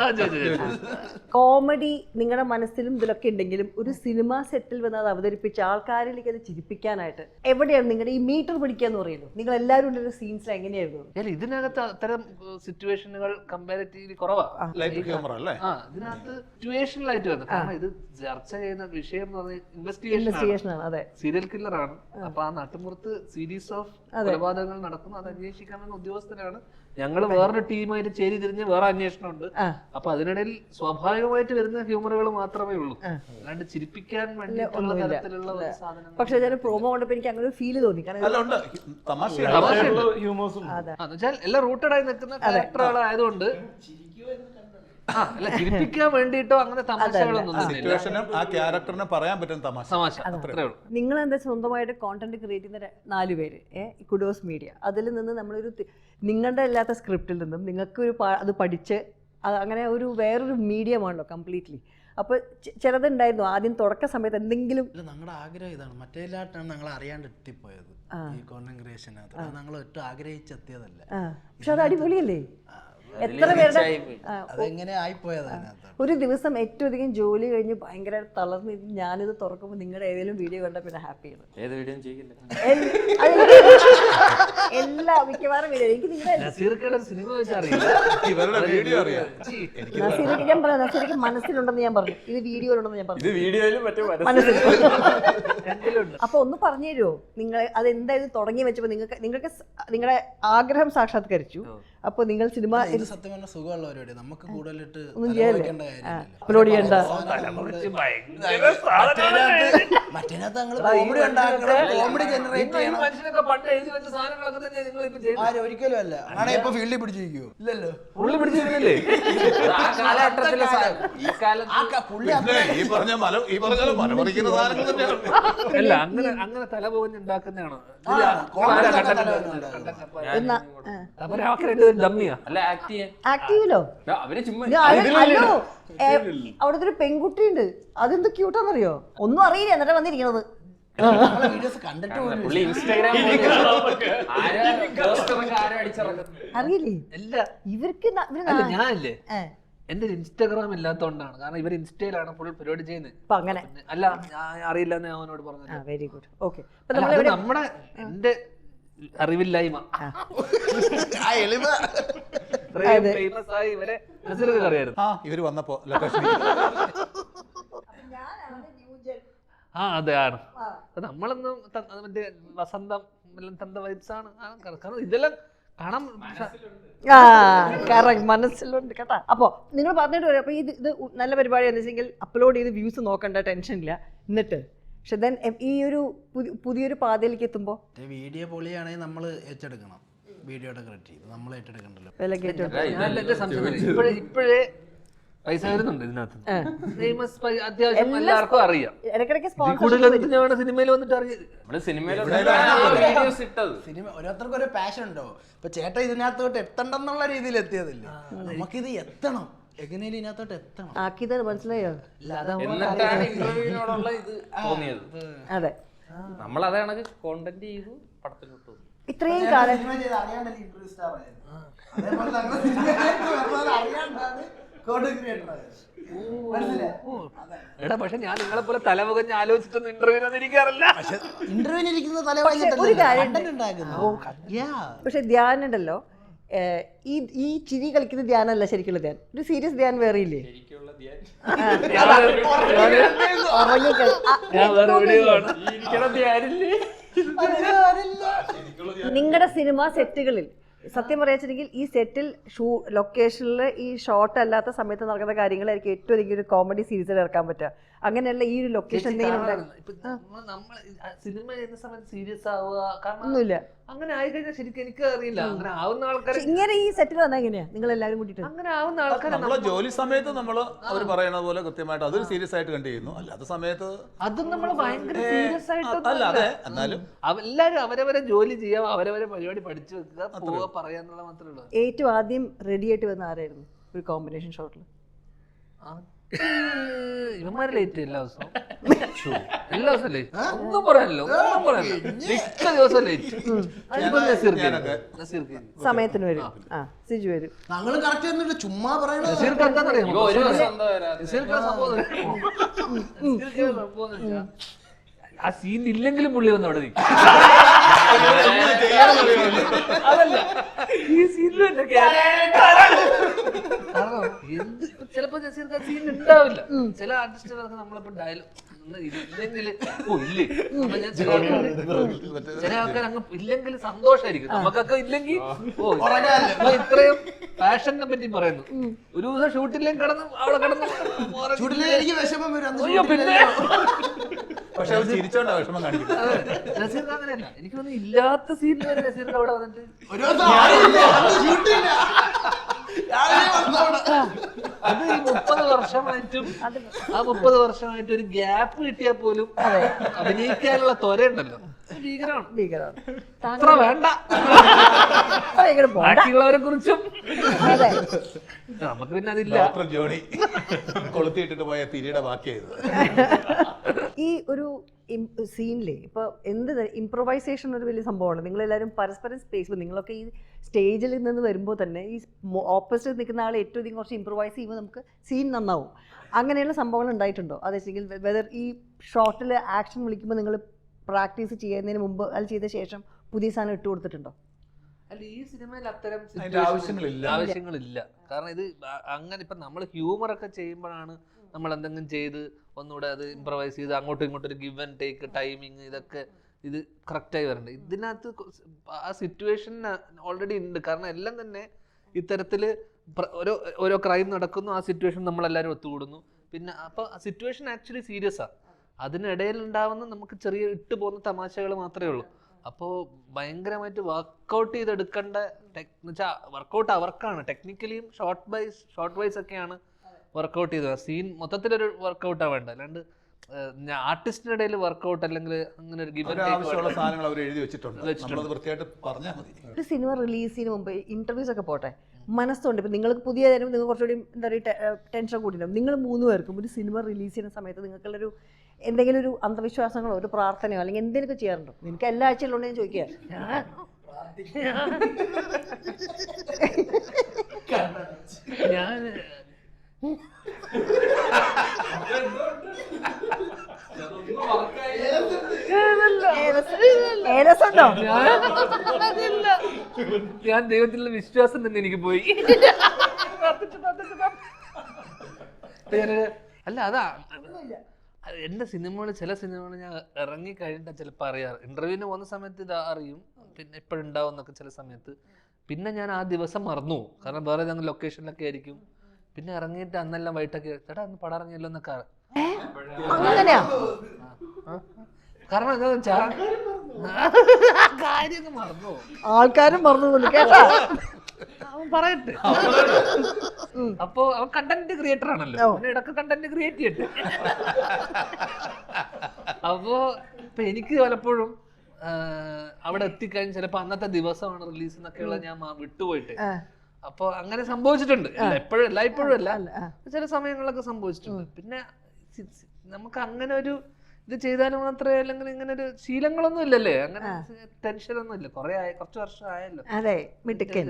കോമഡി നിങ്ങളുടെ മനസ്സിലും ഇതിലൊക്കെ ഉണ്ടെങ്കിലും ഒരു സിനിമ സെറ്റിൽ വന്ന് അത് അവതരിപ്പിച്ച ആൾക്കാരിലേക്ക് അത് ചിരിപ്പിക്കാനായിട്ട് എവിടെയാണ് നിങ്ങളുടെ ഈ മീറ്റർ പിടിക്കാന്ന് പറയുന്നു? നിങ്ങൾ എല്ലാവരും സീൻസിൽ എങ്ങനെയായിരുന്നു? ഇതിനകത്ത് അത്തരം സിറ്റുവേഷനുകൾ കമ്പാരിറ്റീവ്ലി കുറവാ. ഇതിനകത്ത് സിറ്റുവേഷനിലായിട്ട് വന്നു. കാരണം ഇത് ചർച്ച ചെയ്യുന്ന വിഷയം എന്ന് പറഞ്ഞാൽ ഇൻവെസ്റ്റിഗേഷൻ ആണ്. അതെ, സീരിയൽ കില്ലർ ആണ്. അപ്പൊ ആ നാട്ടുമ്പുറത്ത് സീരീസ് ഓഫ് കൊലപാതകങ്ങൾ നടക്കുന്നു, അത് അന്വേഷിക്കാൻ വന്ന ഉദ്യോഗസ്ഥരാണ്. ഞങ്ങൾ വേറൊരു ടീമായിട്ട് ചേരി തിരിഞ്ഞ് വേറെ അന്വേഷണമുണ്ട്. അപ്പൊ അതിനിടയിൽ സ്വാഭാവികമായിട്ട് വരുന്ന ഹ്യൂമറുകൾ മാത്രമേ ഉള്ളൂ, അല്ലാണ്ട് ചിരിപ്പിക്കാൻ വേണ്ടിയിട്ടുള്ള തരത്തിലുള്ള സാധനം. പക്ഷെ ഞാൻ പ്രോമോ കണ്ടപ്പോ എനിക്ക് അങ്ങനെ ഒരു ഫീല് തോന്നി. എന്നുവെച്ചാൽ എല്ലാം റൂട്ടഡ് ആയി നിൽക്കുന്ന ക്യാരക്ടറുകളായതുകൊണ്ട് ചിരിപ്പിക്കാൻ വേണ്ടിയിട്ടോ അങ്ങനെ തമാശകളൊന്നും പറയാൻ പറ്റുന്ന തമാശ അത്രേ ഉള്ളൂ. നിങ്ങൾ എന്താ സ്വന്തമായിട്ട് കോണ്ടന്റ് ക്രിയേറ്റ് ചെയ്യുന്ന 4 പേര് കുഡോസ് മീഡിയ, അതിൽ നിന്ന് നമ്മളൊരു നിങ്ങളുടെ അല്ലാത്ത സ്ക്രിപ്റ്റിൽ നിന്നും നിങ്ങൾക്ക് അത് പഠിച്ച് അങ്ങനെ ഒരു വേറൊരു മീഡിയമാണല്ലോ കംപ്ലീറ്റ്ലി. അപ്പോൾ ചിലതുണ്ടായിരുന്നു ആദ്യം തുടക്ക സമയത്ത് എന്തെങ്കിലും. ഞങ്ങളുടെ ആഗ്രഹം ഇതാണ്, മറ്റേലായിട്ടാണ് ഞങ്ങൾ അറിയാണ്ട് എത്തിപ്പോയത്. ഈ കോണ്ടന്റ് ക്രിയേഷനകത്ത് ഞങ്ങൾ ഒട്ടും ആഗ്രഹിച്ചെത്തിയതല്ല. പക്ഷെ അത് അടിപൊളിയല്ലേ? എത്ര പേരുടെ ആ, അതെങ്ങനെ ആയിപ്പോയത് അതിനകത്ത്. ഒരു ദിവസം ഏറ്റവും അധികം ജോലി കഴിഞ്ഞ് ഭയങ്കര തളർന്ന് ഞാനിത് തുറക്കുമ്പോൾ നിങ്ങളുടെ ഏതെങ്കിലും വീഡിയോ കണ്ടാൽ പിന്നെ ഹാപ്പിയാണ്. ഏത് വീഡിയോ ചെയ്യില്ല. എല്ലാ മിക്കവാറും വീഡിയോ എനിക്ക് നിങ്ങളുടെ നസീർക്കയുടെ സിനിമ വെച്ച് അറിയില്ല. ഇവരുടെ വീഡിയോ അറിയാം. നസീർക്ക് ഞാൻ പറയാം, നസീർക്ക് മനസ്സിലുണ്ടെന്ന് ഞാൻ പറഞ്ഞു, ഇത് വീഡിയോയിലുണ്ടെന്ന് ഞാൻ പറഞ്ഞു. ഇത് വീഡിയോയിലും മറ്റേ മനസ്സിൽ രണ്ടിലുണ്ട്. അപ്പൊ ഒന്ന് പറഞ്ഞു തരുമോ നിങ്ങൾ അതെന്തായാലും തുടങ്ങി വെച്ചപ്പോ നിങ്ങൾക്ക് നിങ്ങളുടെ ആഗ്രഹം സാക്ഷാത്കരിച്ചു. അപ്പൊ നിങ്ങൾ സിനിമ ഇത് സത്യം പറഞ്ഞ സുഖമുള്ള പരിപാടി. നമുക്ക് കൂടുതലിട്ട് ഒന്നും ചെയ്യല്ലേ, കാര്യമില്ല. അപ്ലോഡ് ചെയ്യണ്ട. മറ്റേനകത്ത് ഞങ്ങൾ കോമഡി ഉണ്ടാക്കണം, കോമഡി ജനറേറ്റ് ചെയ്യണം. മനുഷ്യനൊക്കെ പണ്ട് എഴുതി വെച്ച സാധനങ്ങളൊക്കെ തന്നെ നിങ്ങൾ ഇപ്പൊ ചെയ്യുന്നത്. ആരും ഒരിക്കലും അല്ല. ആണെ ഇപ്പൊ ഫീൽഡിൽ പിടിച്ചിരിക്കുവോ? ഇല്ലല്ലോ. പുള്ളി പിടിച്ചിരുന്നില്ലേ ആ കാലഘട്ടത്തിലെ ഈ കാലത്ത് പുള്ളി ഈ പറഞ്ഞ മലമറിക്കുന്ന സാധനങ്ങൾ തന്നെയാണ്. അല്ല അങ്ങനെ തലപോഞ്ഞ് ഉണ്ടാക്കുന്നതാണോ ഡമ്മിയാ? അല്ല ആക്ട് ചെയ്യാൻ ആക്റ്റീവിലോ അവര് ചുമ്മാ അവിടുത്തെ ഒരു പെൺകുട്ടിയുണ്ട്, അതെന്ത് ക്യൂട്ടാന്നറിയോ, ഒന്നും അറിയില്ല എന്നിട്ട് വന്നിരിക്കണത്. വീഡിയോസ് കണ്ടിട്ട് പുള്ളി ഇൻസ്റ്റാഗ്രാം ആരും അടിച്ചിറക്കുന്നു. അറിയില്ലേ അല്ല ഇവർക്ക് അല്ല ഞാനല്ലേ എന്റെ ഒരു ഇൻസ്റ്റാഗ്രാം ഇല്ലാത്തോണ്ടാണ്. കാരണം ഇവർ ഇൻസ്റ്റയിലാണ് ഫുൾ പരിപാടി ചെയ്യുന്നത്. അപ്പൊ അങ്ങനെ അല്ല ഞാൻ അറിയില്ല എന്ന് അവനോട് പറഞ്ഞു. Very good. ഓക്കെ, നമ്മുടെ എന്റെ അറിവില്ലായ്മ ഫേമസ് ആയി ഇവരെ നസീർക്ക് അറിയായിരുന്നു. ആ ഇവര് വന്നപ്പോ ലൊക്കേഷൻ ആ അതെ ആണ്. നമ്മളൊന്നും മറ്റേ വസന്തം എല്ലാം തന്ത വൈബ്സ് ആണ്. കാരണം ഇതെല്ലാം കാണാൻ മനസ്സിലുണ്ട് കേട്ടാ. അപ്പൊ നിങ്ങൾ പറഞ്ഞിട്ട് വരും. അപ്പൊ ഇത് നല്ല പരിപാടി എന്ന് വെച്ചെങ്കിൽ അപ്ലോഡ് ചെയ്ത് വ്യൂസ് നോക്കണ്ട, ടെൻഷൻ ഇല്ല. എന്നിട്ട് പക്ഷെ ദെൻ ഈ ഒരു പുതിയൊരു പാതയിലേക്ക് എത്തുമ്പോ വീഡിയോ പൊളിയാണെങ്കിൽ നമ്മൾ ഏറ്റെടുക്കണം. വീഡിയോയുടെ ക്രെഡിറ്റ് ചെയ്ത് നമ്മൾ ഏറ്റെടുക്കണ്ടല്ലോ. ഇപ്പോഴേ പൈസ വരുന്നുണ്ട് ഇതിനകത്ത്. ഫേമസ് അത്യാവശ്യം എല്ലാവർക്കും അറിയാം. ഇടയ്ക്കിടയ്ക്ക് കൂടുതലും ഞങ്ങളുടെ സിനിമയിൽ വന്നിട്ട് അറിയാം. നമ്മുടെ സിനിമയിലൊക്കെ ഇട്ടത് സിനിമ ഓരോരുത്തർക്കും ഒരു പാഷൻ ഉണ്ടോ. ഇപ്പൊ ചേട്ടൻ ഇതിനകത്തോട്ട് എത്തണ്ടെന്നുള്ള രീതിയിൽ എത്തിയതില്ലേ, നമുക്കിത് എത്തണം, എങ്ങനെയും ഇതിനകത്തോട്ട് എത്തണം. ആക്കിയത് മനസ്സിലായോ? എന്നിട്ടാണ് ഇന്റർവ്യൂവിനോടുള്ള ഇത് തോന്നിയത്. അതെ, നമ്മൾ അതേ കണക്ക് കോണ്ടന്റ് ചെയ്തു പടത്തിലിട്ടു. ഇത്രയും കാലം അറിയാണ്ടല്ലേ ഇന്റർവ്യൂ സ്റ്റാർ ആയത്. അതേപോലെ അറിയാണ്ടാണ് കോണ്ടന്റ് ക്രിയേറ്റർ ആയത്. എടാ പക്ഷെ ഞാൻ നിങ്ങളെ പോലെ തലമുഖഞ്ഞ് ആലോചിച്ചിട്ടൊന്നും ഇന്റർവ്യൂ ഇരിക്കാറില്ല. ഇന്റർവ്യൂവിന് ഇരിക്കുന്ന ഒരു കാര്യം പക്ഷെ ധ്യാൻ ഉണ്ടല്ലോ, ഈ ചിരി കളിക്കുന്ന ധ്യാനല്ല ശരിക്കുള്ള ധ്യാൻ. ഒരു സീരിയസ് ധ്യാൻ വേറെ ഇല്ലേ? നിങ്ങളുടെ സിനിമ സെറ്റുകളിൽ സത്യം പറയാച്ചെങ്കിൽ ഈ സെറ്റിൽ ലൊക്കേഷനിൽ ഈ ഷോട്ട് അല്ലാത്ത സമയത്ത് നടക്കുന്ന കാര്യങ്ങളായിരിക്കും ഏറ്റവും അധികം ഒരു കോമഡി സീരീസിൽ ഇറക്കാൻ പറ്റുക. അങ്ങനെയല്ല ഈ ഒരു ലൊക്കേഷൻ എന്തെങ്കിലും സിനിമ ചെയ്യുന്ന സമയത്ത് സീരിയസ് ആവുക ഒന്നുമില്ല. അങ്ങനെ ആയിക്കഴിഞ്ഞാൽ ശരിക്കും എനിക്ക് അറിയില്ല. അങ്ങനെ ആവുന്ന ആൾക്കാർ ഇങ്ങനെ ഈ സെറ്റിൽ വന്നാൽ എങ്ങനെയാ നിങ്ങൾ എല്ലാവരും കൂട്ടിട്ട്? അങ്ങനെ ആവുന്ന ആൾക്കാർ നമ്മളെ ജോലി സമയത്ത് നമ്മൾ അവർ പറയുന്നത് പോലെ കൃത്യമായിട്ട് അതൊരു സീരിയസ് ആയിട്ട് കണ്ടു ചെയ്യുന്നു. അല്ലാത്ത സമയത്ത് അതും നമ്മൾ ഭയങ്കര സീരിയസ് ആയിട്ട് അല്ല. അതെ, എന്നാലും എല്ലാവരും അവരവരെ ജോലി ചെയ്യാം, അവരവരെ പരിപാടി പഠിച്ചു വെക്കുക, പോവുക, പറയാന്നുള്ള മാത്രമേ ഉള്ളൂ. ഏറ്റവും ആദ്യം റെഡി ആയിട്ട് വന്ന ആരായിരുന്നു ഒരു കോമ്പിനേഷൻ ഷോട്ടിൽ? ഇവന്മാര് ലേറ്റ് എല്ലാ ദിവസവും ലേറ്റ്. ഒന്നും പറയാനല്ലോ, ഒന്നും പറയാനല്ലോ. മിക്ക ദിവസം ലേറ്റ്. സമയത്തിന് വരും. സിജു വരും. ഞങ്ങൾ കറക്റ്റ് ചെയ്യുന്നുണ്ട്, ചുമ്മാ പറയണത്. നസീർക്ക് എന്താന്നറിയാമോ? ഒരു ദിവസം എന്താ വരാതെ നസീർക്ക് സംഭവം ആ സീൻ ഇല്ലെങ്കിലും പുള്ളി വന്ന് അവിടെ നിൽക്കും. അതല്ല ഈ സീനിലും എന്റെ ചിലപ്പോ നസീർക്ക് ആ സീൻ ഉണ്ടാവില്ല. ചില ആർട്ടിസ്റ്റുകൾക്ക് നമ്മളിപ്പോ ഡയലോഗ് ഇല്ലെങ്കിൽ ചില ആൾക്കാർ അങ്ങ് ഇല്ലെങ്കിൽ സന്തോഷമായിരിക്കും. നമുക്കൊക്കെ ഇല്ലെങ്കിൽ ഇത്രയും പാഷനെ പറ്റി പറയുന്നു. ഒരു ദിവസം ഷൂട്ടിലേക്ക് കിടന്ന് അവിടെ കിടന്ന് എനിക്ക് വിഷമം വരും. പിന്നെ പക്ഷെ അവർ ചിരിച്ചോണ്ടാ വിഷമം കാണിക്കുന്നത്. നസീർക്ക് അങ്ങനെയല്ല. എനിക്ക് തോന്നുന്നു ഇല്ലാത്ത സീനിൽ വരെ നസീർക്ക് അവിടെ വന്നിട്ട് അത് ഈ 30 വർഷമായിട്ടും ആ 30 വർഷമായിട്ട് ഒരു ഗ്യാപ്പ് കിട്ടിയാൽ പോലും അഭിനയിക്കാനുള്ള ത്വരയുണ്ടല്ലോ, ഭീകരമാണ്. അത്ര വേണ്ട ബാക്കിയുള്ളവരെ കുറിച്ചും. നമുക്ക് പിന്നെ അതില്ല. ജോണി കൊളുത്തിയിട്ടിട്ട് പോയ തിരിയുടെ ബാക്കിയായത്. ഈ ഒരു സീനിൽ ഇപ്പോൾ എന്ത് ഇംപ്രൊവൈസേഷൻ ഒരു വലിയ സംഭവമാണ്. നിങ്ങളെല്ലാവരും പരസ്പരം സ്പേസ്, ഇപ്പോൾ നിങ്ങളൊക്കെ ഈ സ്റ്റേജിൽ നിന്ന് വരുമ്പോൾ തന്നെ ഈ ഓപ്പോസിറ്റ് നിൽക്കുന്ന ആൾ ഏറ്റവും അധികം കുറച്ച് ഇംപ്രൊവൈസ് ചെയ്യുമ്പോൾ നമുക്ക് സീൻ നന്നാവും. അങ്ങനെയുള്ള സംഭവങ്ങൾ ഉണ്ടായിട്ടുണ്ടോ? അത് വെച്ചെങ്കിൽ വെതർ ഈ ഷോർട്ടിൽ ആക്ഷൻ വിളിക്കുമ്പോൾ നിങ്ങൾ പ്രാക്ടീസ് ചെയ്യുന്നതിന് മുമ്പ് അത് ചെയ്ത ശേഷം പുതിയ സാധനം ഇട്ട് കൊടുത്തിട്ടുണ്ടോ? അല്ല, ഈ സിനിമയിൽ അത്തരം അതിന്റെ ആവശ്യങ്ങളില്ല. കാരണം ഇത് അങ്ങനെ ഇപ്പം നമ്മൾ ഹ്യൂമറൊക്കെ ചെയ്യുമ്പോഴാണ് നമ്മൾ എന്തെങ്കിലും ചെയ്ത് ഒന്നുകൂടെ അത് ഇംപ്രവൈസ് ചെയ്ത് അങ്ങോട്ടും ഇങ്ങോട്ടും ഒരു ഗിവ് ആൻഡ് ടേക്ക് ടൈമിങ് ഇതൊക്കെ ഇത് കറക്റ്റായി വരണ്ടേ. ഇതിനകത്ത് ആ സിറ്റുവേഷൻ ഓൾറെഡി ഉണ്ട്. കാരണം എല്ലാം തന്നെ ഇത്തരത്തിൽ ഓരോ ക്രൈം നടക്കുന്നു, ആ സിറ്റുവേഷൻ നമ്മളെല്ലാവരും ഒത്തുകൂടുന്നു. പിന്നെ അപ്പോൾ ആ സിറ്റുവേഷൻ ആക്ച്വലി സീരിയസാണ്. അതിനിടയിൽ ഉണ്ടാവുന്ന നമുക്ക് ചെറിയ ഇട്ട് പോകുന്ന തമാശകൾ മാത്രമേ ഉള്ളൂ. അപ്പോൾ ഭയങ്കരമായിട്ട് വർക്കൗട്ട് ചെയ്തെടുക്കേണ്ട എന്നുവെച്ചാൽ വർക്കൗട്ട് അവർക്കാണ്. ടെക്നിക്കലിയും ഷോർട്ട് വൈസ് ഒക്കെയാണ് വർക്കൗട്ട് ചെയ്തത്. സീൻ മൊത്തത്തിലൊരു വർക്കൗട്ടാണ് വേണ്ട. അല്ലാണ്ട് ആർട്ടിസ്റ്റിന്റെ ഇടയിൽ വർക്കൗട്ട് അല്ലെങ്കിൽ അങ്ങനെ ഒരു ആവശ്യമുള്ള സാധനങ്ങൾ അവർ എഴുതി വെച്ചിട്ടുണ്ട്. നമ്മളത് വൃത്തിയായിട്ട് പറഞ്ഞാൽ മതി. ഒരു സിനിമ റിലീസിന് മുമ്പ് ഇന്റർവ്യൂസ് ഒക്കെ പോട്ടെ, മനസ്സുണ്ട്. ഇപ്പം നിങ്ങൾക്ക് പുതിയ തരം നിങ്ങൾ കുറച്ചുകൂടി എന്താ പറയുക ടെൻഷൻ കൂട്ടിയിട്ടുണ്ടാവും. നിങ്ങൾ 3 പേർക്കും ഒരു സിനിമ റിലീസ് ചെയ്യുന്ന സമയത്ത് നിങ്ങൾക്കുള്ളൊരു എന്തെങ്കിലും ഒരു അന്ധവിശ്വാസങ്ങളോ ഒരു പ്രാർത്ഥനയോ അല്ലെങ്കിൽ എന്തെങ്കിലുമൊക്കെ ചെയ്യാറുണ്ടോ? നിനക്ക് എല്ലാ ആഴ്ചയിലുണ്ടോ ഞാൻ ചോദിക്കുക. ഞാൻ ഞാൻ ദൈവത്തിലുള്ള വിശ്വാസം തന്നെ എനിക്ക് പോയി. അല്ല, അതാ എൻ്റെ സിനിമകൾ, ചില സിനിമകൾ ഞാൻ ഇറങ്ങി കഴിഞ്ഞിട്ടാണ് ചിലപ്പോൾ അറിയാറ്. ഇന്റർവ്യൂവിന് പോകുന്ന സമയത്ത് ഇത് അറിയും, പിന്നെ എപ്പോഴുണ്ടാവും എന്നൊക്കെ ചില സമയത്ത്. പിന്നെ ഞാൻ ആ ദിവസം മറന്നു പോകും. കാരണം വേറെ ഏതെങ്കിലും ലൊക്കേഷനിലൊക്കെ ആയിരിക്കും. പിന്നെ ഇറങ്ങിയിട്ട് അന്നെല്ലാം വൈകിട്ടൊക്കെ ചേട്ടാ അന്ന് പടം ഇറങ്ങിയല്ലോ എന്നൊക്കെ. കാരണം എന്താ വെച്ചാൽ കാര്യമൊക്കെ മറന്നു പോകും. ആൾക്കാരും മറന്നു കേട്ടാ. അവൻ പറയട്ടെ. അപ്പൊ അവൻ കണ്ടന്റ് ക്രിയേറ്റർ ആണല്ലോ, ഇടക്ക് കണ്ടന്റ് ക്രിയേറ്റ് ചെയ്യട്ടെ. അപ്പോ ഇപ്പൊ എനിക്ക് പലപ്പോഴും അവിടെ എത്തിക്കഴിഞ്ഞ് ചിലപ്പോ അന്നത്തെ ദിവസമാണ് റിലീസ് എന്നൊക്കെയുള്ള ഞാൻ വിട്ടുപോയിട്ട്. അപ്പൊ അങ്ങനെ സംഭവിച്ചിട്ടുണ്ട്. എപ്പോഴും എല്ലായ്പ്പോഴും അല്ല, ചില സമയങ്ങളിലൊക്കെ സംഭവിച്ചിട്ടുണ്ട്. പിന്നെ നമുക്ക് അങ്ങനെ ഒരു ഇത് ചെയ്താലും മാത്രമേ, അല്ലെങ്കിൽ ഇങ്ങനെ ഒരു ശീലങ്ങളൊന്നും ഇല്ലല്ലേ, അങ്ങനെ ടെൻഷനൊന്നും ഇല്ല. കുറച്ച് വർഷം ആയല്ലോ. അതെ, മിടുക്കൻ.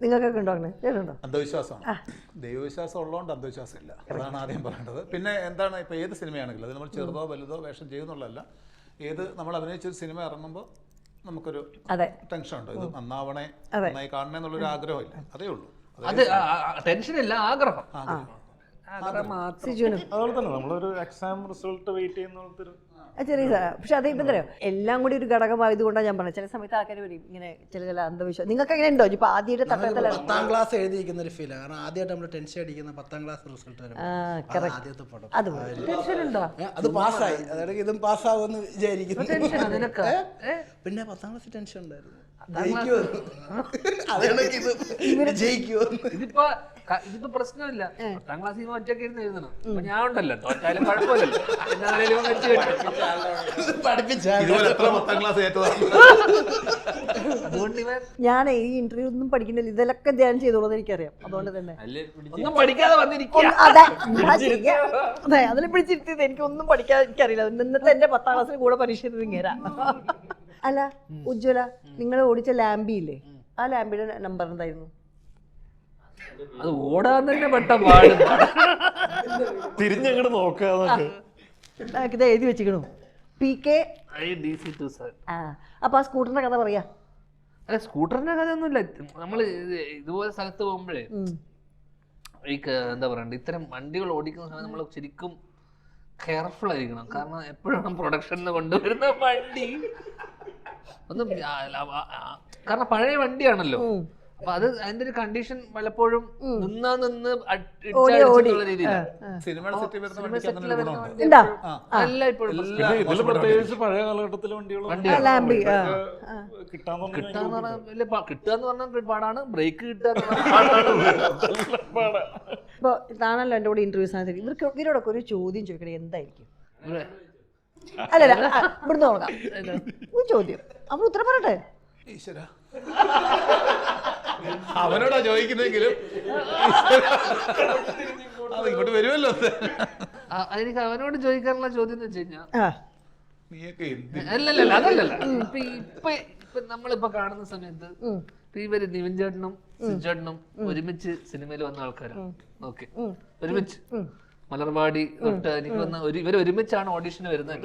നിങ്ങൾക്കൊക്കെ ഉണ്ടോ അങ്ങനെ? കേട്ടോ, അന്ധവിശ്വാസമാണ്. ദൈവവിശ്വാസം ഉള്ളതുകൊണ്ട് അന്ധവിശ്വാസം ഇല്ല, അതാണ് ആദ്യം പറയേണ്ടത്. പിന്നെ എന്താണ്, ഇപ്പോൾ ഏത് സിനിമയാണെങ്കിലും അത് നമ്മൾ ചെറുതോ വലുതോ വേഷം ചെയ്യുന്നുള്ളതല്ല, ഏത് നമ്മൾ അഭിനയിച്ചൊരു സിനിമ ഇറങ്ങുമ്പോൾ നമുക്കൊരു ടെൻഷൻ ഉണ്ട്. ഇത് നന്നാവണേ, നന്നായി കാണണേ എന്നുള്ളൊരു ആഗ്രഹമില്ല, അതേ ഉള്ളൂ. അത് ടെൻഷനില്ല, ആഗ്രഹം. അതുപോലെ തന്നെ നമ്മളൊരു എക്സാം റിസൾട്ട് വെയിറ്റ് ചെയ്യുന്ന ചെറിയ സാധനം. പക്ഷെ അത് ഇപ്പം തരാം, എല്ലാം കൂടി ഒരു ഘടകമായതുകൊണ്ടാണ് ഞാൻ പറഞ്ഞത്. ചില സമയത്ത് ആൾക്കാർ വരും ഇങ്ങനെ ചില അന്ധവിശ്വാസം. നിങ്ങൾക്ക് അങ്ങനെ ഉണ്ടോ? ഇപ്പൊ ആദ്യമായിട്ട് 10ാം ക്ലാസ് എഴുതിയിരിക്കുന്ന ഒരു ഫീലാണ്. കാരണം ആദ്യമായിട്ട് നമ്മൾ ടെൻഷൻ അടിക്കുന്ന 10ാം ക്ലാസ് റിസൾട്ട് ആദ്യത്തെ പടം. അത് പാസ്സായി, അതായത് ഇതും പാസ്സാവുമെന്ന് വിചാരിക്കുന്നു. പിന്നെ 10ാം ക്ലാസ് ടെൻഷൻ ഉണ്ടായിരുന്നു, ഇതിപ്പോ പ്രശ്നമില്ല. 10ാം ക്ലാസ്സിൽ ഒറ്റയ്ക്ക് ഇരുന്ന് എഴുതണം. അപ്പൊ ഞാൻ ഉണ്ടല്ലോ, തോറ്റാലും കുഴപ്പമില്ലല്ലോ. അതുകൊണ്ട് ഞാൻ ഈ ഇന്റർവ്യൂ ഒന്നും പഠിക്കുന്നില്ല, ഇതിലൊക്കെ ധ്യാനം ചെയ്തോളൂ എനിക്കറിയാം. അതുകൊണ്ട് തന്നെ ഒന്നും പഠിക്കാതെ വന്നിരിക്കും. അതെ, അതിൽ പിടിച്ചിരുത്തിയത് എനിക്കൊന്നും പഠിക്കാതെ എനിക്കറിയില്ല. ഇന്നത്തെ എന്റെ 10ാം ക്ലാസ്സിന് കൂടെ പരീക്ഷ ഇങ്ങേരാ. അല്ല ഉജ്ജ്വല, നിങ്ങൾ ഓടിച്ച ലാംബിയില്ലേ, ആ ലാംബിയുടെ നമ്പർ എന്തായിരുന്നു? അത് ഓടാൻ തന്നെ പെട്ട പാട്. തിരിഞ്ഞങ്ങോട്ട് നോക്കാതെ ഇത് എഴുതി വെച്ചിക്കണു, PK. അപ്പൊ ആ സ്കൂട്ടറിന്റെ കഥ പറയാ. അല്ല, സ്കൂട്ടറിന്റെ കഥ ഒന്നുമില്ല. നമ്മള് ഇതുപോലെ സ്ഥലത്ത് പോകുമ്പോഴേ ഈ എന്താ പറയണ്ട, ഇത്തരം വണ്ടികൾ ഓടിക്കുന്ന സമയത്ത് നമ്മൾ ശരിക്കും കെയർഫുൾ ആയിരിക്കണം. കാരണം എപ്പോഴും പ്രൊഡക്ഷനിൽ കൊണ്ടുവരുന്ന വണ്ടി ഒന്നും, കാരണം പഴയ വണ്ടിയാണല്ലോ. അപ്പൊ അത് അതിന്റെ ഒരു കണ്ടീഷൻ പലപ്പോഴും നിന്ന് അല്ല ഇപ്പോഴും പഴയ കാലഘട്ടത്തിലെ വണ്ടികൾ കിട്ടാന്ന് പറഞ്ഞാൽ പാടാണ്, ബ്രേക്ക് കിട്ടുക. ഇപ്പൊ താണല്ലോ എന്റെ കൂടെ ഇന്റർവ്യൂസ്. ഇവരോടൊക്കെ ഒരു ചോദ്യം ചോദിക്കണേ, എന്തായിരിക്കും? അല്ലല്ല, ഇവിടുന്ന് നോക്കാം. ഒരു ചോദ്യം, അപ്പൊ ഉത്തരം പറയട്ടെ. ഈശ്വര, അവനോടാ ചോദിക്കുന്നെങ്കിലും അത് ഇങ്ങോട്ട് വരുമല്ലോ. എനിക്ക് അവനോട് ചോദിക്കാനുള്ള ചോദ്യം എന്ന് വെച്ച് കഴിഞ്ഞാൽ ആ നീയൊക്കെ എന്ത് അല്ലല്ല അതല്ലല്ല ഇപ്പൊ നമ്മളിപ്പോ കാണുന്ന സമയത്ത് ഇപ്പൊ ഇവര് നിവിൻ ചേട്ടനും സിജേട്ടനും ഒരുമിച്ച് സിനിമയിൽ വന്ന ആൾക്കാരാണ്. ഓക്കെ, ഒരുമിച്ച് മലർവാടി തൊട്ട് എനിക്ക് വന്ന ഇവര് ഒരുമിച്ചാണ് ഓഡിഷന് വരുന്നത്.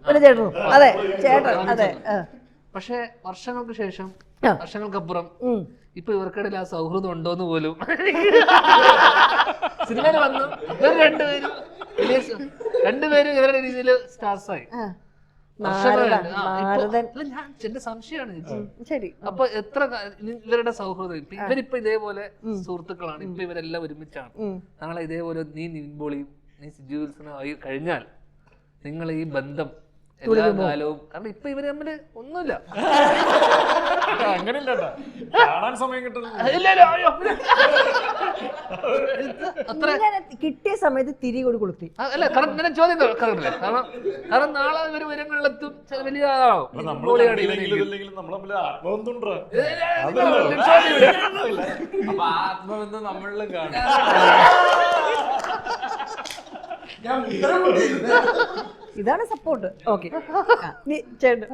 ഒരു ചേട്ടനും അതെ ചേട്ടൻ അതെ പക്ഷെ വർഷങ്ങൾക്ക് ശേഷം വർഷങ്ങൾക്കപ്പുറം ഇപ്പൊ ഇവർക്കിടയിൽ ആ സൗഹൃദം ഉണ്ടോന്ന് പോലും സിനിമയിൽ വന്നു ഇവർ രണ്ടുപേരും ഇവരുടെ രീതിയിൽ സ്റ്റാർസായി. എന്റെ സംശയമാണ് ശരി. അപ്പൊ എത്ര ഇവരുടെ സൗഹൃദം ഇവരിപ്പൊ ഇതേപോലെ സുഹൃത്തുക്കളാണ്, ഇപ്പൊ ഇവരെല്ലാം ഒരുമിച്ചാണ്. നാളെ ഇതേപോലെ നീ നിവിൻപോളിയും നീ സിജു വിൽസണും ആയി കഴിഞ്ഞാൽ നിങ്ങൾ ഈ ബന്ധം എല്ലാ കാലവും, കാരണം ഇപ്പൊ ഇവര് തമ്മില് ഒന്നുമില്ല. അങ്ങനെയില്ല, കാണാൻ സമയം കിട്ടുന്നില്ല. അത്ര കിട്ടിയ സമയത്ത് തിരി കൂടി കൊളുത്തി. അല്ല കറക്റ്റ് ചോദ്യം കറക്റ്റല്ലേ? കാരണം നാളെ ഇവര് വരങ്ങളിലെത്തും, വലിയ ആളാവും. അപ്പൊ ആത്മബന്ധം നമ്മളിലും കാണും. ഇതാണ് സപ്പോർട്ട്. ഓക്കെ, ചേട്ടൻ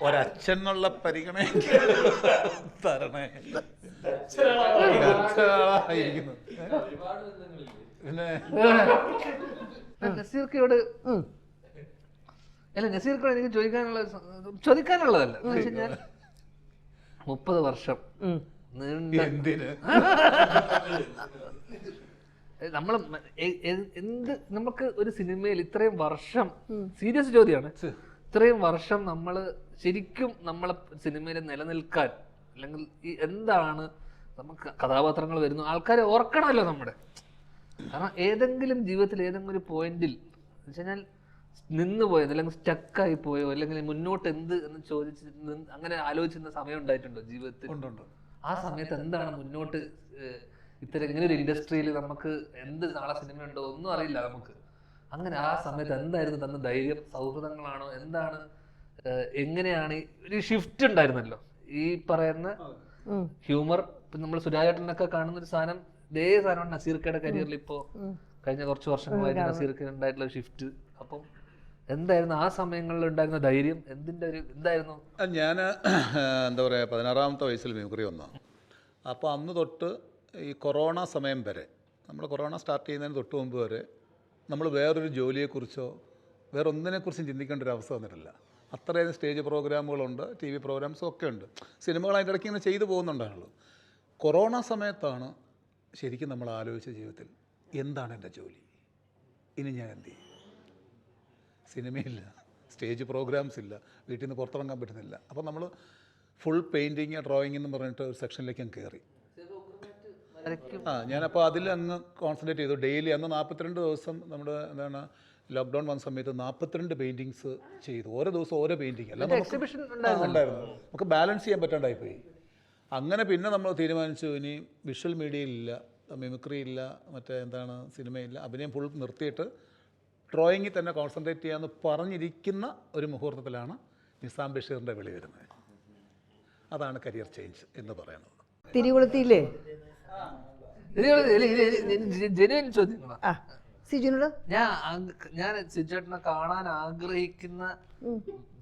ഒരച്ഛൻ എന്നുള്ള പരിഗണന തരണേ. പിന്നെ നസീർക്കയോട് അല്ല, നസീർക്കോട് എനിക്ക് ചോദിക്കാനുള്ളതല്ല എന്ന് വെച്ച് കഴിഞ്ഞാൽ 30 വർഷം നീണ്ട എന്തിന് നമ്മള് നമുക്ക് ഒരു സിനിമയിൽ ഇത്രയും വർഷം, സീരിയസ് ചോദ്യമാണ്, ഇത്രയും വർഷം നമ്മള് ശരിക്കും നമ്മളെ സിനിമയിൽ നിലനിൽക്കാൻ, അല്ലെങ്കിൽ ഈ എന്താണ് നമുക്ക് കഥാപാത്രങ്ങൾ വരുന്നു, ആൾക്കാരെ ഓർക്കണമല്ലോ നമ്മുടെ. കാരണം ഏതെങ്കിലും ജീവിതത്തിൽ ഏതെങ്കിലും ഒരു പോയിന്റിൽ എന്ന് വെച്ചാൽ നിന്നുപോയത്, അല്ലെങ്കിൽ സ്റ്റക്കായി പോയോ, അല്ലെങ്കിൽ മുന്നോട്ട് എന്ത് എന്ന് ചോദിച്ച് അങ്ങനെ ആലോചിച്ചിരുന്ന സമയം ഉണ്ടായിട്ടുണ്ടോ ജീവിതത്തിൽ? ആ സമയത്ത് എന്താണ് മുന്നോട്ട്, ഇത്തരം ഇങ്ങനെ ഒരു ഇൻഡസ്ട്രിയിൽ നമുക്ക് എന്ത് നാളെ സിനിമ ഉണ്ടോ ഒന്നും അറിയില്ല നമുക്ക്. അങ്ങനെ ആ സമയത്ത് എന്തായിരുന്നു തന്ന ധൈര്യം? സൗഹൃദങ്ങളാണോ, എന്താണ്, എങ്ങനെയാണ് ഒരു ഷിഫ്റ്റ് ഉണ്ടായിരുന്നല്ലോ ഈ പറയുന്ന ഹ്യൂമർ? ഇപ്പൊ നമ്മൾ സുരാജേട്ടനൊക്കെ കാണുന്ന ഒരു സാധനം, ഇതേ സാധനമാണ് നസീർക്കയുടെ കരിയറിൽ ഇപ്പോ കഴിഞ്ഞ കുറച്ച് വർഷങ്ങളായിട്ട് നസീർക്ക് ഉണ്ടായിട്ടുള്ള ഷിഫ്റ്റ്. അപ്പം എന്തായിരുന്നു ആ സമയങ്ങളിൽ ഉണ്ടായിരുന്ന ധൈര്യം? എന്തായിരുന്നു? ഞാൻ എന്താ പറയുക, 16-ാമത്തെ വയസ്സിൽ മിമിക്രി വന്നു. അപ്പോൾ അന്ന് തൊട്ട് ഈ കൊറോണ സമയം വരെ, നമ്മൾ കൊറോണ സ്റ്റാർട്ട് ചെയ്യുന്നതിന് തൊട്ട് മുമ്പ് വരെ നമ്മൾ വേറൊരു ജോലിയെക്കുറിച്ചോ വേറെ ഒന്നിനെക്കുറിച്ചും ചിന്തിക്കേണ്ട ഒരു അവസ്ഥ വന്നിട്ടില്ല. അത്രയും സ്റ്റേജ് പ്രോഗ്രാമുകളുണ്ട്, TV പ്രോഗ്രാംസും ഒക്കെ ഉണ്ട്, സിനിമകൾ അതിൻ്റെ ഇടയ്ക്ക് ഇങ്ങനെ ചെയ്തു പോകുന്നുണ്ടാണല്ലോ. കൊറോണ സമയത്താണ് ശരിക്കും നമ്മൾ ആലോചിച്ച ജീവിതത്തിൽ എന്താണ് എൻ്റെ ജോലി, ഇനി ഞാൻ എന്ത് ചെയ്യും? സിനിമയില്ല, സ്റ്റേജ് പ്രോഗ്രാംസ് ഇല്ല, വീട്ടിൽ നിന്ന് പുറത്തിറങ്ങാൻ പറ്റുന്നില്ല. അപ്പോൾ നമ്മൾ ഫുൾ പെയിൻറ്റിങ് ഡ്രോയിങ് എന്ന് പറഞ്ഞിട്ട് ഒരു സെക്ഷനിലേക്ക് അങ്ങ് കയറി. ഞാനപ്പോൾ അതിൽ അങ്ങ് കോൺസെൻട്രേറ്റ് ചെയ്തു. ഡെയിലി അന്ന് 42 ദിവസം നമ്മുടെ എന്താണ് ലോക്ക്ഡൗൺ വന്ന സമയത്ത് 42 പെയിൻറ്റിങ്സ് ചെയ്തു. ഓരോ ദിവസം ഓരോ പെയിൻറ്റിങ് എല്ലാം ഉണ്ടായിരുന്നു. നമുക്ക് ബാലൻസ് ചെയ്യാൻ പറ്റാണ്ടായിപ്പോയി. അങ്ങനെ പിന്നെ നമ്മൾ തീരുമാനിച്ചു ഇനി വിഷ്വൽ മീഡിയയിലില്ല, മിമിക്രി ഇല്ല, മറ്റേ എന്താണ് സിനിമയില്ല, അഭിനയം ഫുൾ നിർത്തിയിട്ട് ഡ്രോയിങ്ങിൽ തന്നെ കോൺസെൻട്രേറ്റ് ചെയ്യാമെന്ന് പറഞ്ഞിരിക്കുന്ന ഒരു മുഹൂർത്തത്തിലാണ് നിസാം ബഷീറിൻ്റെ വിളി വരുന്നത്. അതാണ് കരിയർ ചേഞ്ച് എന്ന് പറയുന്നത്. തിരികൊളുത്തിയില്ലേ? ജനുവൻ ചോദ്യങ്ങളാ. സിജുനോട് ഞാൻ സിജുവേട്ടനെ കാണാൻ ആഗ്രഹിക്കുന്ന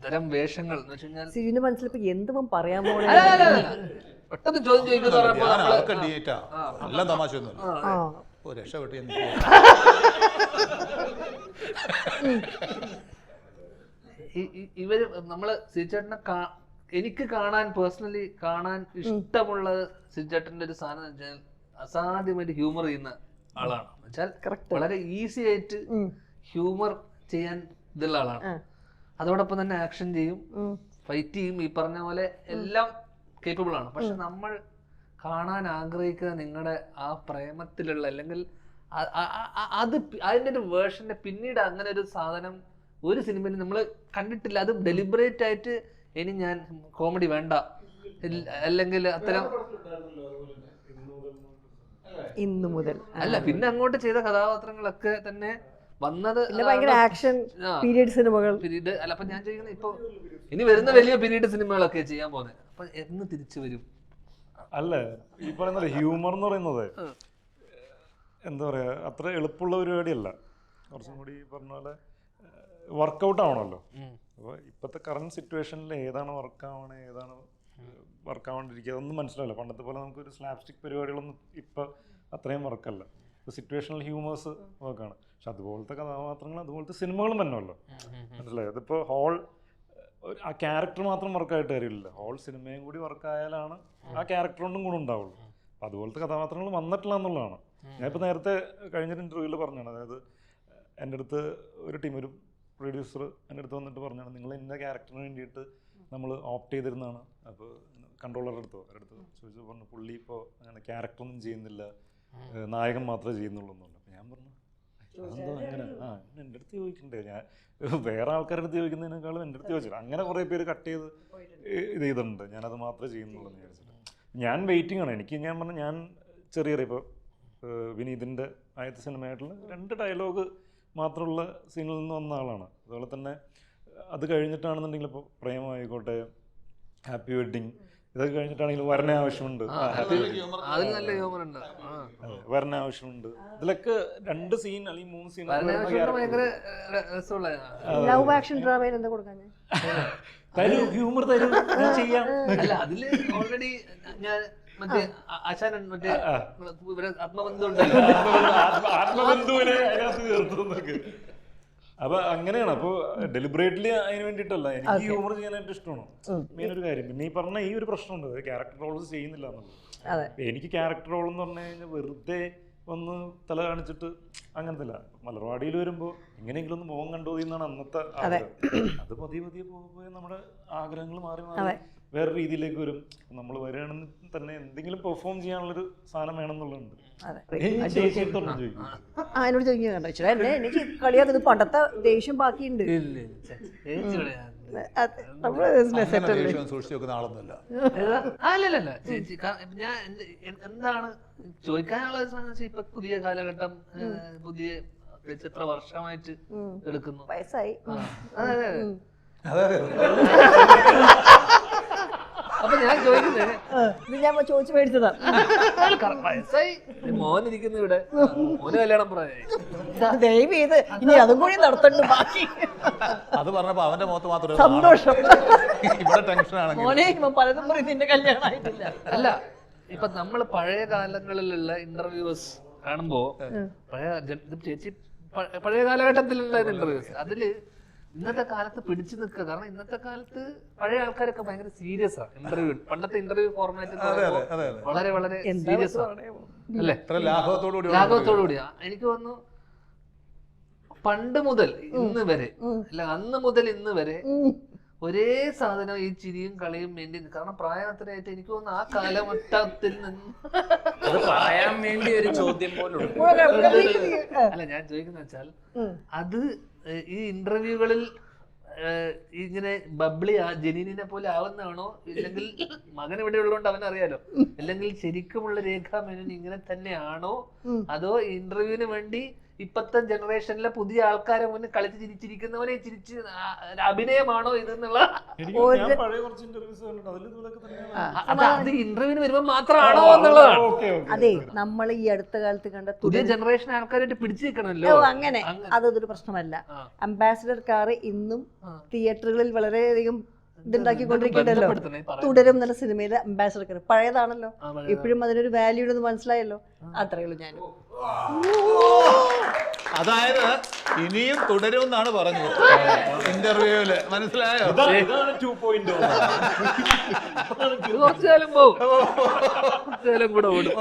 തരം വേഷങ്ങൾ എന്ന് വെച്ച് കഴിഞ്ഞാൽ സിജുവിന്റെ മനസ്സിലിപ്പോ എന്തും പറയാൻ പോണേ. പെട്ടെന്ന് ചോദ്യം എല്ലാം തമാശയൊന്നുമില്ല, രക്ഷപ്പെട്ട് ഇവര് നമ്മള് സിജുവേട്ടനെ എനിക്ക് കാണാൻ പേഴ്സണലി കാണാൻ ഇഷ്ടമുള്ളത് സിജുവേട്ടന്റെ ഒരു സാധനം എന്ന് വെച്ചാൽ അസാധ്യമായിട്ട് ഹ്യൂമർ ചെയ്യുന്ന ആളാണ്. വെച്ചാൽ വളരെ ഈസി ആയിട്ട് ഹ്യൂമർ ചെയ്യാൻ ഇതുള്ള ആളാണ്. അതോടൊപ്പം തന്നെ ആക്ഷൻ ചെയ്യും, ഫൈറ്റ് ചെയ്യും, ഈ പറഞ്ഞ പോലെ എല്ലാം കേപ്പബിൾ ആണ്. പക്ഷെ നമ്മൾ കാണാൻ ആഗ്രഹിക്കുന്ന നിങ്ങളുടെ ആ പ്രേമത്തിലുള്ള, അല്ലെങ്കിൽ അത് അതിൻ്റെ ഒരു വേർഷന്റെ പിന്നീട് അങ്ങനെ ഒരു സാധനം ഒരു സിനിമയിൽ നമ്മൾ കണ്ടിട്ടില്ല. അത് ഡെലിബറേറ്റ് ആയിട്ട് ഇനി ഞാൻ കോമഡി വേണ്ട, അല്ലെങ്കിൽ അത്തരം ഇന്നു മുതൽ അല്ല, പിന്നെ അങ്ങോട്ട് ചെയ്ത കഥാപാത്രങ്ങളൊക്കെ തന്നെ വന്നത് ഭയങ്കര ആക്ഷൻ പീരിയഡ് സിനിമകൾ. പീരീഡ് അല്ല, അപ്പൊ ഞാൻ ചെയ്യുന്നത് ഇപ്പൊ ഇനി വരുന്ന വലിയ പീരീഡ് സിനിമകളൊക്കെ ചെയ്യാൻ പോകുന്നത്. അപ്പൊ എന്ന് തിരിച്ചു വരും? അല്ല, ഈ പറയുന്നത് ഹ്യൂമർ എന്ന് പറയുന്നത് എന്താ പറയുക, അത്ര എളുപ്പമുള്ള പരിപാടിയല്ല. കുറച്ചും കൂടി പറഞ്ഞ പോലെ വർക്കൗട്ട് ആവണമല്ലോ. അപ്പോൾ ഇപ്പോഴത്തെ കറണ്ട് സിറ്റുവേഷനിൽ ഏതാണ് വർക്കാവണേ, ഏതാണ് വർക്കാവാണ്ടിരിക്കുക, അതൊന്നും മനസ്സിലാവില്ല. പണ്ടത്തെ പോലെ നമുക്കൊരു സ്ലാപ്സ്റ്റിക് പരിപാടികളൊന്നും ഇപ്പം അത്രയും വർക്കല്ല. ഇപ്പോൾ സിറ്റുവേഷണൽ ഹ്യൂമേഴ്സ് വർക്കാണ്. പക്ഷെ അതുപോലത്തെ കഥാപാത്രങ്ങൾ, അതുപോലത്തെ സിനിമകളും വന്നല്ലോ, മനസ്സിലായി. അതിപ്പോൾ ആ ക്യാരക്ടർ മാത്രം വർക്കായിട്ട് കാര്യമില്ല, ഹോൾ സിനിമയും കൂടി വർക്കായാലാണ് ആ ക്യാരക്ടർ കൊണ്ടും കൂടെ ഉണ്ടാവുള്ളൂ. അപ്പോൾ അതുപോലത്തെ കഥാപാത്രങ്ങൾ വന്നിട്ടില്ല എന്നുള്ളതാണ്. ഞാനിപ്പോൾ നേരത്തെ കഴിഞ്ഞൊരു ഇൻ്റർവ്യൂവിൽ പറഞ്ഞാണ്, അതായത് എൻ്റെ അടുത്ത് ഒരു ടീം, ഒരു പ്രൊഡ്യൂസർ എൻ്റെ അടുത്ത് വന്നിട്ട് പറഞ്ഞാണ്, നിങ്ങൾ ഇന്ന ക്യാരക്ടറിന് വേണ്ടിയിട്ട് നമ്മൾ ഓപ്റ്റ് ചെയ്തിരുന്നതാണ്. അപ്പോൾ കൺട്രോളറുടെ അടുത്തോ അവരടുത്ത് ചോദിച്ചു പറഞ്ഞു, പുള്ളി ഇപ്പോൾ അങ്ങനെ ക്യാരക്ടറൊന്നും ചെയ്യുന്നില്ല, നായകൻ മാത്രമേ ചെയ്യുന്നുള്ളൂ എന്നുണ്ട്. അപ്പോൾ ഞാൻ പറഞ്ഞു, അതെന്തോ അങ്ങനെ, എൻ്റെ അടുത്ത് ചോദിക്കണ്ടേ, ഞാൻ വേറെ ആൾക്കാരുടെ അടുത്ത് ചോദിക്കുന്നതിനേക്കാളും എൻ്റെ അടുത്ത് ചോദിച്ചില്ല. അങ്ങനെ കുറേ പേര് കട്ട് ചെയ്ത് ഇത് ചെയ്തിട്ടുണ്ട്, ഞാനത് മാത്രമേ ചെയ്യുന്നുള്ളൂ എന്ന് വിചാരിച്ചിട്ട്. ഞാൻ വെയിറ്റിംഗ് ആണ്. ഞാൻ പറഞ്ഞു, ഞാൻ ചെറിയ ഇപ്പോൾ വിനീതിൻ്റെ ആദ്യത്തെ സിനിമയായിട്ടുള്ള 2 ഡയലോഗ് മാത്രമുള്ള സീനിൽ നിന്ന് വന്ന ആളാണ്. അതുപോലെ തന്നെ അത് കഴിഞ്ഞിട്ടാണെന്നുണ്ടെങ്കിൽ ഇപ്പോൾ പ്രേമമായിക്കോട്ടെ, ഹാപ്പി വെഡ്ഡിങ്, ഇതൊക്കെ കഴിഞ്ഞിട്ടാണെങ്കിൽ വരണ ആവശ്യമുണ്ട്, അതിൽ നല്ല ഹ്യൂമർ ഉണ്ട്. വരണ ആവശ്യമുണ്ട്, ഇതിലൊക്കെ 2 സീൻ അല്ലെങ്കിൽ 3 സീൻ ഭയങ്കര രസമുള്ള ലവ് ആക്ഷൻ ഡ്രാമയിൽ എന്താ കൊടുക്കാൻ തരൂ, ഹ്യൂമർ തരൂ, ചെയ്യാം. അല്ല, അതില് ഓൾറെഡി ഞാൻ മറ്റേ ആശാനൻ മറ്റേ ആത്മബന്ധം ഉണ്ടല്ലോ, ആത്മബന്ധുവിനെ അതിനകത്ത് ചേർത്തുന്നൊക്കെ. അപ്പൊ അങ്ങനെയാണ്. അപ്പോൾ ഡെലിബറേറ്റ്ലി അതിന് വേണ്ടിയിട്ടല്ല, എനിക്ക് ഹ്യൂമർ ചെയ്യാനായിട്ട് ഇഷ്ടമാണ് മെയിൻ ഒരു കാര്യം. പിന്നെ ഈ പറഞ്ഞ ഈ ഒരു പ്രശ്നമുണ്ട്, ക്യാരക്ടർ റോൾസ് ചെയ്യുന്നില്ല എന്നുള്ളത്. എനിക്ക് ക്യാരക്ടർ റോൾ എന്ന് പറഞ്ഞു കഴിഞ്ഞാൽ വെറുതെ ഒന്ന് തല കാണിച്ചിട്ട് അങ്ങനത്തെ അല്ല. മലർവാടിയിൽ വരുമ്പോൾ എങ്ങനെയെങ്കിലും ഒന്ന് മുഖം കണ്ടു എന്നാണ് അന്നത്തെ ആഗ്രഹം. അത് പതിയെ പതിയെ പോയി നമ്മുടെ ആഗ്രഹങ്ങൾ മാറി മാറി വേറെ രീതിയിലേക്ക് വരും. നമ്മൾ വരികയാണെന്ന് തന്നെ എന്തെങ്കിലും പെർഫോം ചെയ്യാനുള്ളൊരു സാധനം വേണമെന്നുള്ളുണ്ട്. എന്നോട് ചോദിക്കുക എന്നെ എനിക്ക് കളിയാക്കുന്നത് പണ്ടത്തെ ദേഷ്യം ബാക്കിയുണ്ട്. സൂക്ഷിച്ചു വെക്കുന്ന ആളൊന്നുമല്ല. അല്ലല്ല ചേച്ചി, ഞാൻ എന്താണ് ചോദിക്കാനുള്ളത്, ഇപ്പൊ പുതിയ കാലഘട്ടം, പുതിയ എത്ര വർഷമായിട്ട് എടുക്കുന്നു, വയസ്സായി. അതെ. അപ്പൊ ഞാൻ ചോദിക്കുന്നത്, ഞാൻ ചോദിച്ചു മേടിച്ചതാ. വയസ്സായി, മോനിരിക്കുന്നു ഇവിടെ, മോന് കല്യാണം പറയായി, ദയവ് ചെയ്ത് ഇനി അതും കൂടി നടത്തണ്ട് ബാക്കി. അത് പറഞ്ഞപ്പോ അവന്റെ മുഖത്ത് മാത്രമേ സന്തോഷം. ഇവിടെ ടെൻഷനാണ്. മോനെ പലതും പറയും നിന്റെ കല്യാണം ആയിട്ടില്ല. അല്ല, ഇപ്പൊ നമ്മള് പഴയ കാലങ്ങളിലുള്ള ഇന്റർവ്യൂസ് കാണുമ്പോ, ചേച്ചി പഴയ കാലഘട്ടത്തിലുള്ള ഇന്റർവ്യൂസ്, അതില് ഇന്നത്തെ കാലത്ത് പിടിച്ചു നിൽക്കുക. കാരണം ഇന്നത്തെ കാലത്ത് പഴയ ആൾക്കാരൊക്കെ ഭയങ്കര സീരിയസ് ആണ് ഇന്റർവ്യൂ. പണ്ടത്തെ ഇന്റർവ്യൂ ഫോർമാറ്റ് വളരെ വളരെ സീരിയസ് ആണ് അല്ലേ, ലാഘവത്തോടുകൂടിയാ. എനിക്ക് തോന്നുന്നു പണ്ട് മുതൽ ഇന്ന് വരെ, അല്ല അന്ന് മുതൽ ഇന്ന് വരെ ഒരേ സാധനം, ഈ ചിരിയും കളിയും മെയിൻറ്റെയിൻ. കാരണം പ്രായത്തിനായിട്ട് എനിക്ക് തോന്നുന്നു ആ കാലഘട്ടത്തിൽ നിന്ന് പറയാൻ വേണ്ടി ഒരു ചോദ്യം പോലും അല്ല, ഞാൻ ചോദിക്കുന്ന വെച്ചാൽ അത് ഈ ഇന്റർവ്യൂകളിൽ ഇങ്ങനെ ബബ്ലി ജനീനിനെ പോലെ ആവുന്നതാണോ, ഇല്ലെങ്കിൽ മകൻ ഇവിടെ ഉള്ളതുകൊണ്ട് അവനറിയാലോ, അല്ലെങ്കിൽ ശരിക്കുമുള്ള രേഖാ മേനോൻ ഇങ്ങനെ തന്നെയാണോ, അതോ ഇന്റർവ്യൂവിന് വേണ്ടി ഇപ്പത്തെ ജനറേഷനിലെ പുതിയ ആൾക്കാരെ മുന്നിൽ കളിച്ച് ചിരിച്ചിരിക്കുന്നവനെ ചിരിച്ച് അഭിനയമാണോ ഇതെന്നുള്ള അത് ഇന്റർവ്യൂവിന് വരുമ്പോ മാത്രമാണോ എന്നുള്ളതാണ്. അതെ, നമ്മൾ ഈ അടുത്ത കാലത്ത് കണ്ട പുതിയ ജനറേഷൻ ആൾക്കാരായിട്ട് പിടിച്ചു നിൽക്കണമല്ലോ. അങ്ങനെ അതൊരു പ്രശ്നമല്ല. അംബാസിഡർ കാർ ഇന്നും തിയേറ്ററുകളിൽ വളരെയധികം ഇതുണ്ടാക്കിക്കൊണ്ടിരിക്കണ്ടല്ലോ. തുടരും നല്ല സിനിമയിലെ അംബാസിഡർ കാർ പഴയതാണല്ലോ, ഇപ്പോഴും അതിനൊരു വാല്യൂ ഉണ്ടെന്ന് മനസ്സിലായല്ലോ. അത്രയേ ഉള്ളൂ. ഞാൻ അതായത് ഇനിയും തുടരുമെന്നാണ് പറഞ്ഞത് ഇന്റർവ്യൂവില്, മനസ്സിലായോ? കുറച്ചുകാലം പോകും, കുറച്ചുകാലം കൂടെ ഓടും.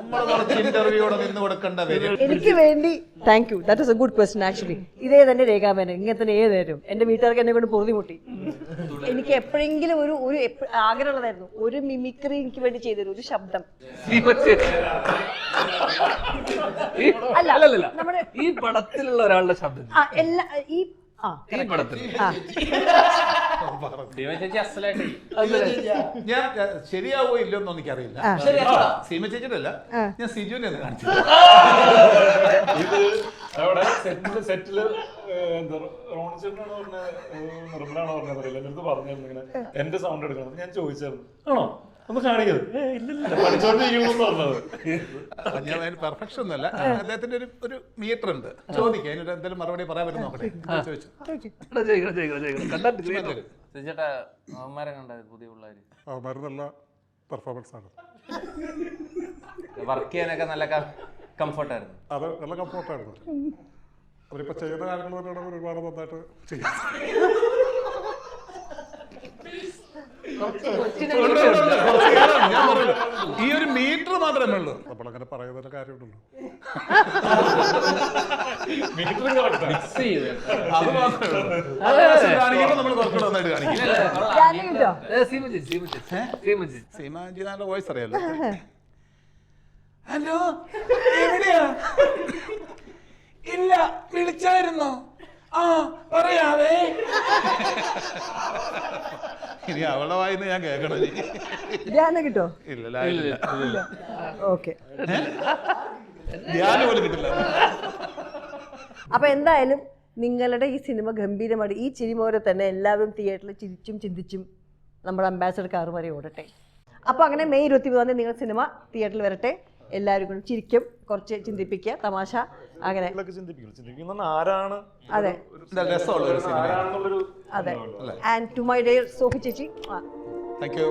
നമ്മൾ കുറച്ച് ഇന്റർവ്യൂടെ നിന്ന് കൊടുക്കേണ്ട വരും. എനിക്ക് വേണ്ടി thank you. That is A good question actually. ഇതേ തന്നെ രേഖാമേനൻ ഇങ്ങനെ തന്നെ ഏതായിരുന്നു. എൻ്റെ വീട്ടുകാർക്ക് എന്നെ കൊണ്ട് പൊറുതിമുട്ടി. എനിക്ക് എപ്പോഴെങ്കിലും ഒരു ആഗ്രഹമുള്ളതായിരുന്നു, ഒരു മിമിക്രി എനിക്ക് വേണ്ടി ചെയ്തൊരു ഒരു ശബ്ദം. അല്ല, നമ്മുടെ ഈ പടത്തിലുള്ള ഒരാളുടെ ശബ്ദം എല്ലാ ഈ പടത്തിൽ ചേച്ചി അസലായിട്ട് ഞാൻ ശരിയാവോ ഇല്ലെന്നോ എനിക്കറിയില്ല. സീമ ചേച്ചിട്ടല്ല, ഞാൻ സിജുവിനെ ഒന്ന് കാണിച്ചു. ഇത് അവിടെ സെറ്റില് റോണിച്ചേട്ടനാണോ പറഞ്ഞത്, നിർമ്മലാണോ പറഞ്ഞത് അറിയില്ല, എൻ്റെ അടുത്ത് പറഞ്ഞിരുന്നു ഇങ്ങനെ എന്റെ സൗണ്ട് എടുക്കണം. ഞാൻ ചോദിച്ചായിരുന്നു, ആണോ ഒന്ന് കാണിക്കുന്നത് ഇല്ലില്ല പഠിച്ചോണ്ടിരിക്കുന്നു പറഞ്ഞത്. ഞാൻ അതിന് പെർഫെക്ഷൻ ഒന്നുമല്ല. അദ്ദേഹത്തിന്റെ ഒരു മീറ്റർ ഉണ്ട്. ചോദിക്കാം അതിനൊരു എന്തെങ്കിലും മറുപടി പറയാൻ പറ്റും നോക്കട്ടെ. ചോദിച്ചു ചേട്ടാ അവന്മാരെ കണ്ടത് പുതിയ പിള്ളേര് അവന്മാര് നല്ല പെർഫോമൻസ് ആണ്. വർക്ക് ചെയ്യാനൊക്കെ നല്ല കംഫർട്ടായിരുന്നു. അത് നല്ല കംഫോർട്ടായിരുന്നു. അവരിപ്പോ ചെയ്യുന്ന കാര്യങ്ങൾ ഒരുപാട് നന്നായിട്ട് ചെയ്യും. ഞാൻ പറഞ്ഞു ഈ ഒരു മീറ്റർ മാത്രമേ ഉള്ളൂ. നമ്മളങ്ങനെ പറയുന്നതിന്റെ കാര്യമുണ്ടല്ലോ. അത് മാത്രമേ ഉള്ളൂ. കാണിക്കുമ്പോൾ നമ്മൾ കുറച്ചുകൂടെ നന്നായിട്ട് കാണിക്കും. സീമാജിയുടെ വോയിസ് അറിയാലോ. ഹലോ, എവിടെയാ? ഇല്ല, വിളിച്ചായിരുന്നോ? ആ, പറയാവേ. ഇനി അവളുടെ വായിന്ന് ഞാൻ കേൾക്കണം. ധ്യാനം കിട്ടോ? ഇല്ല, ഓക്കെ. ധ്യാനം പോലും കിട്ടില്ല. അപ്പൊ എന്തായാലും നിങ്ങളുടെ ഈ സിനിമ ഗംഭീരമായിട്ട് ഈ സിനിമ തന്നെ എല്ലാവരും തിയേറ്ററിൽ ചിരിച്ചും ചിന്തിച്ചും നമ്മുടെ അംബാസഡർ കാർ വരെ ഓടട്ടെ. അപ്പോൾ അങ്ങനെ മെയ് 23 നിങ്ങൾ സിനിമ തിയേറ്ററിൽ വരട്ടെ. എല്ലാവരും കൂടി ചിരിക്കും, കുറച്ച് ചിന്തിപ്പിക്കുക, തമാശ അങ്ങനെ. ചിന്തിപ്പിക്കുന്ന ആരാണ്? അതെ രസമുള്ള ഒരു സിനിമ. അതെ. And to my dear Sophie ചേച്ചി, താങ്ക് യു.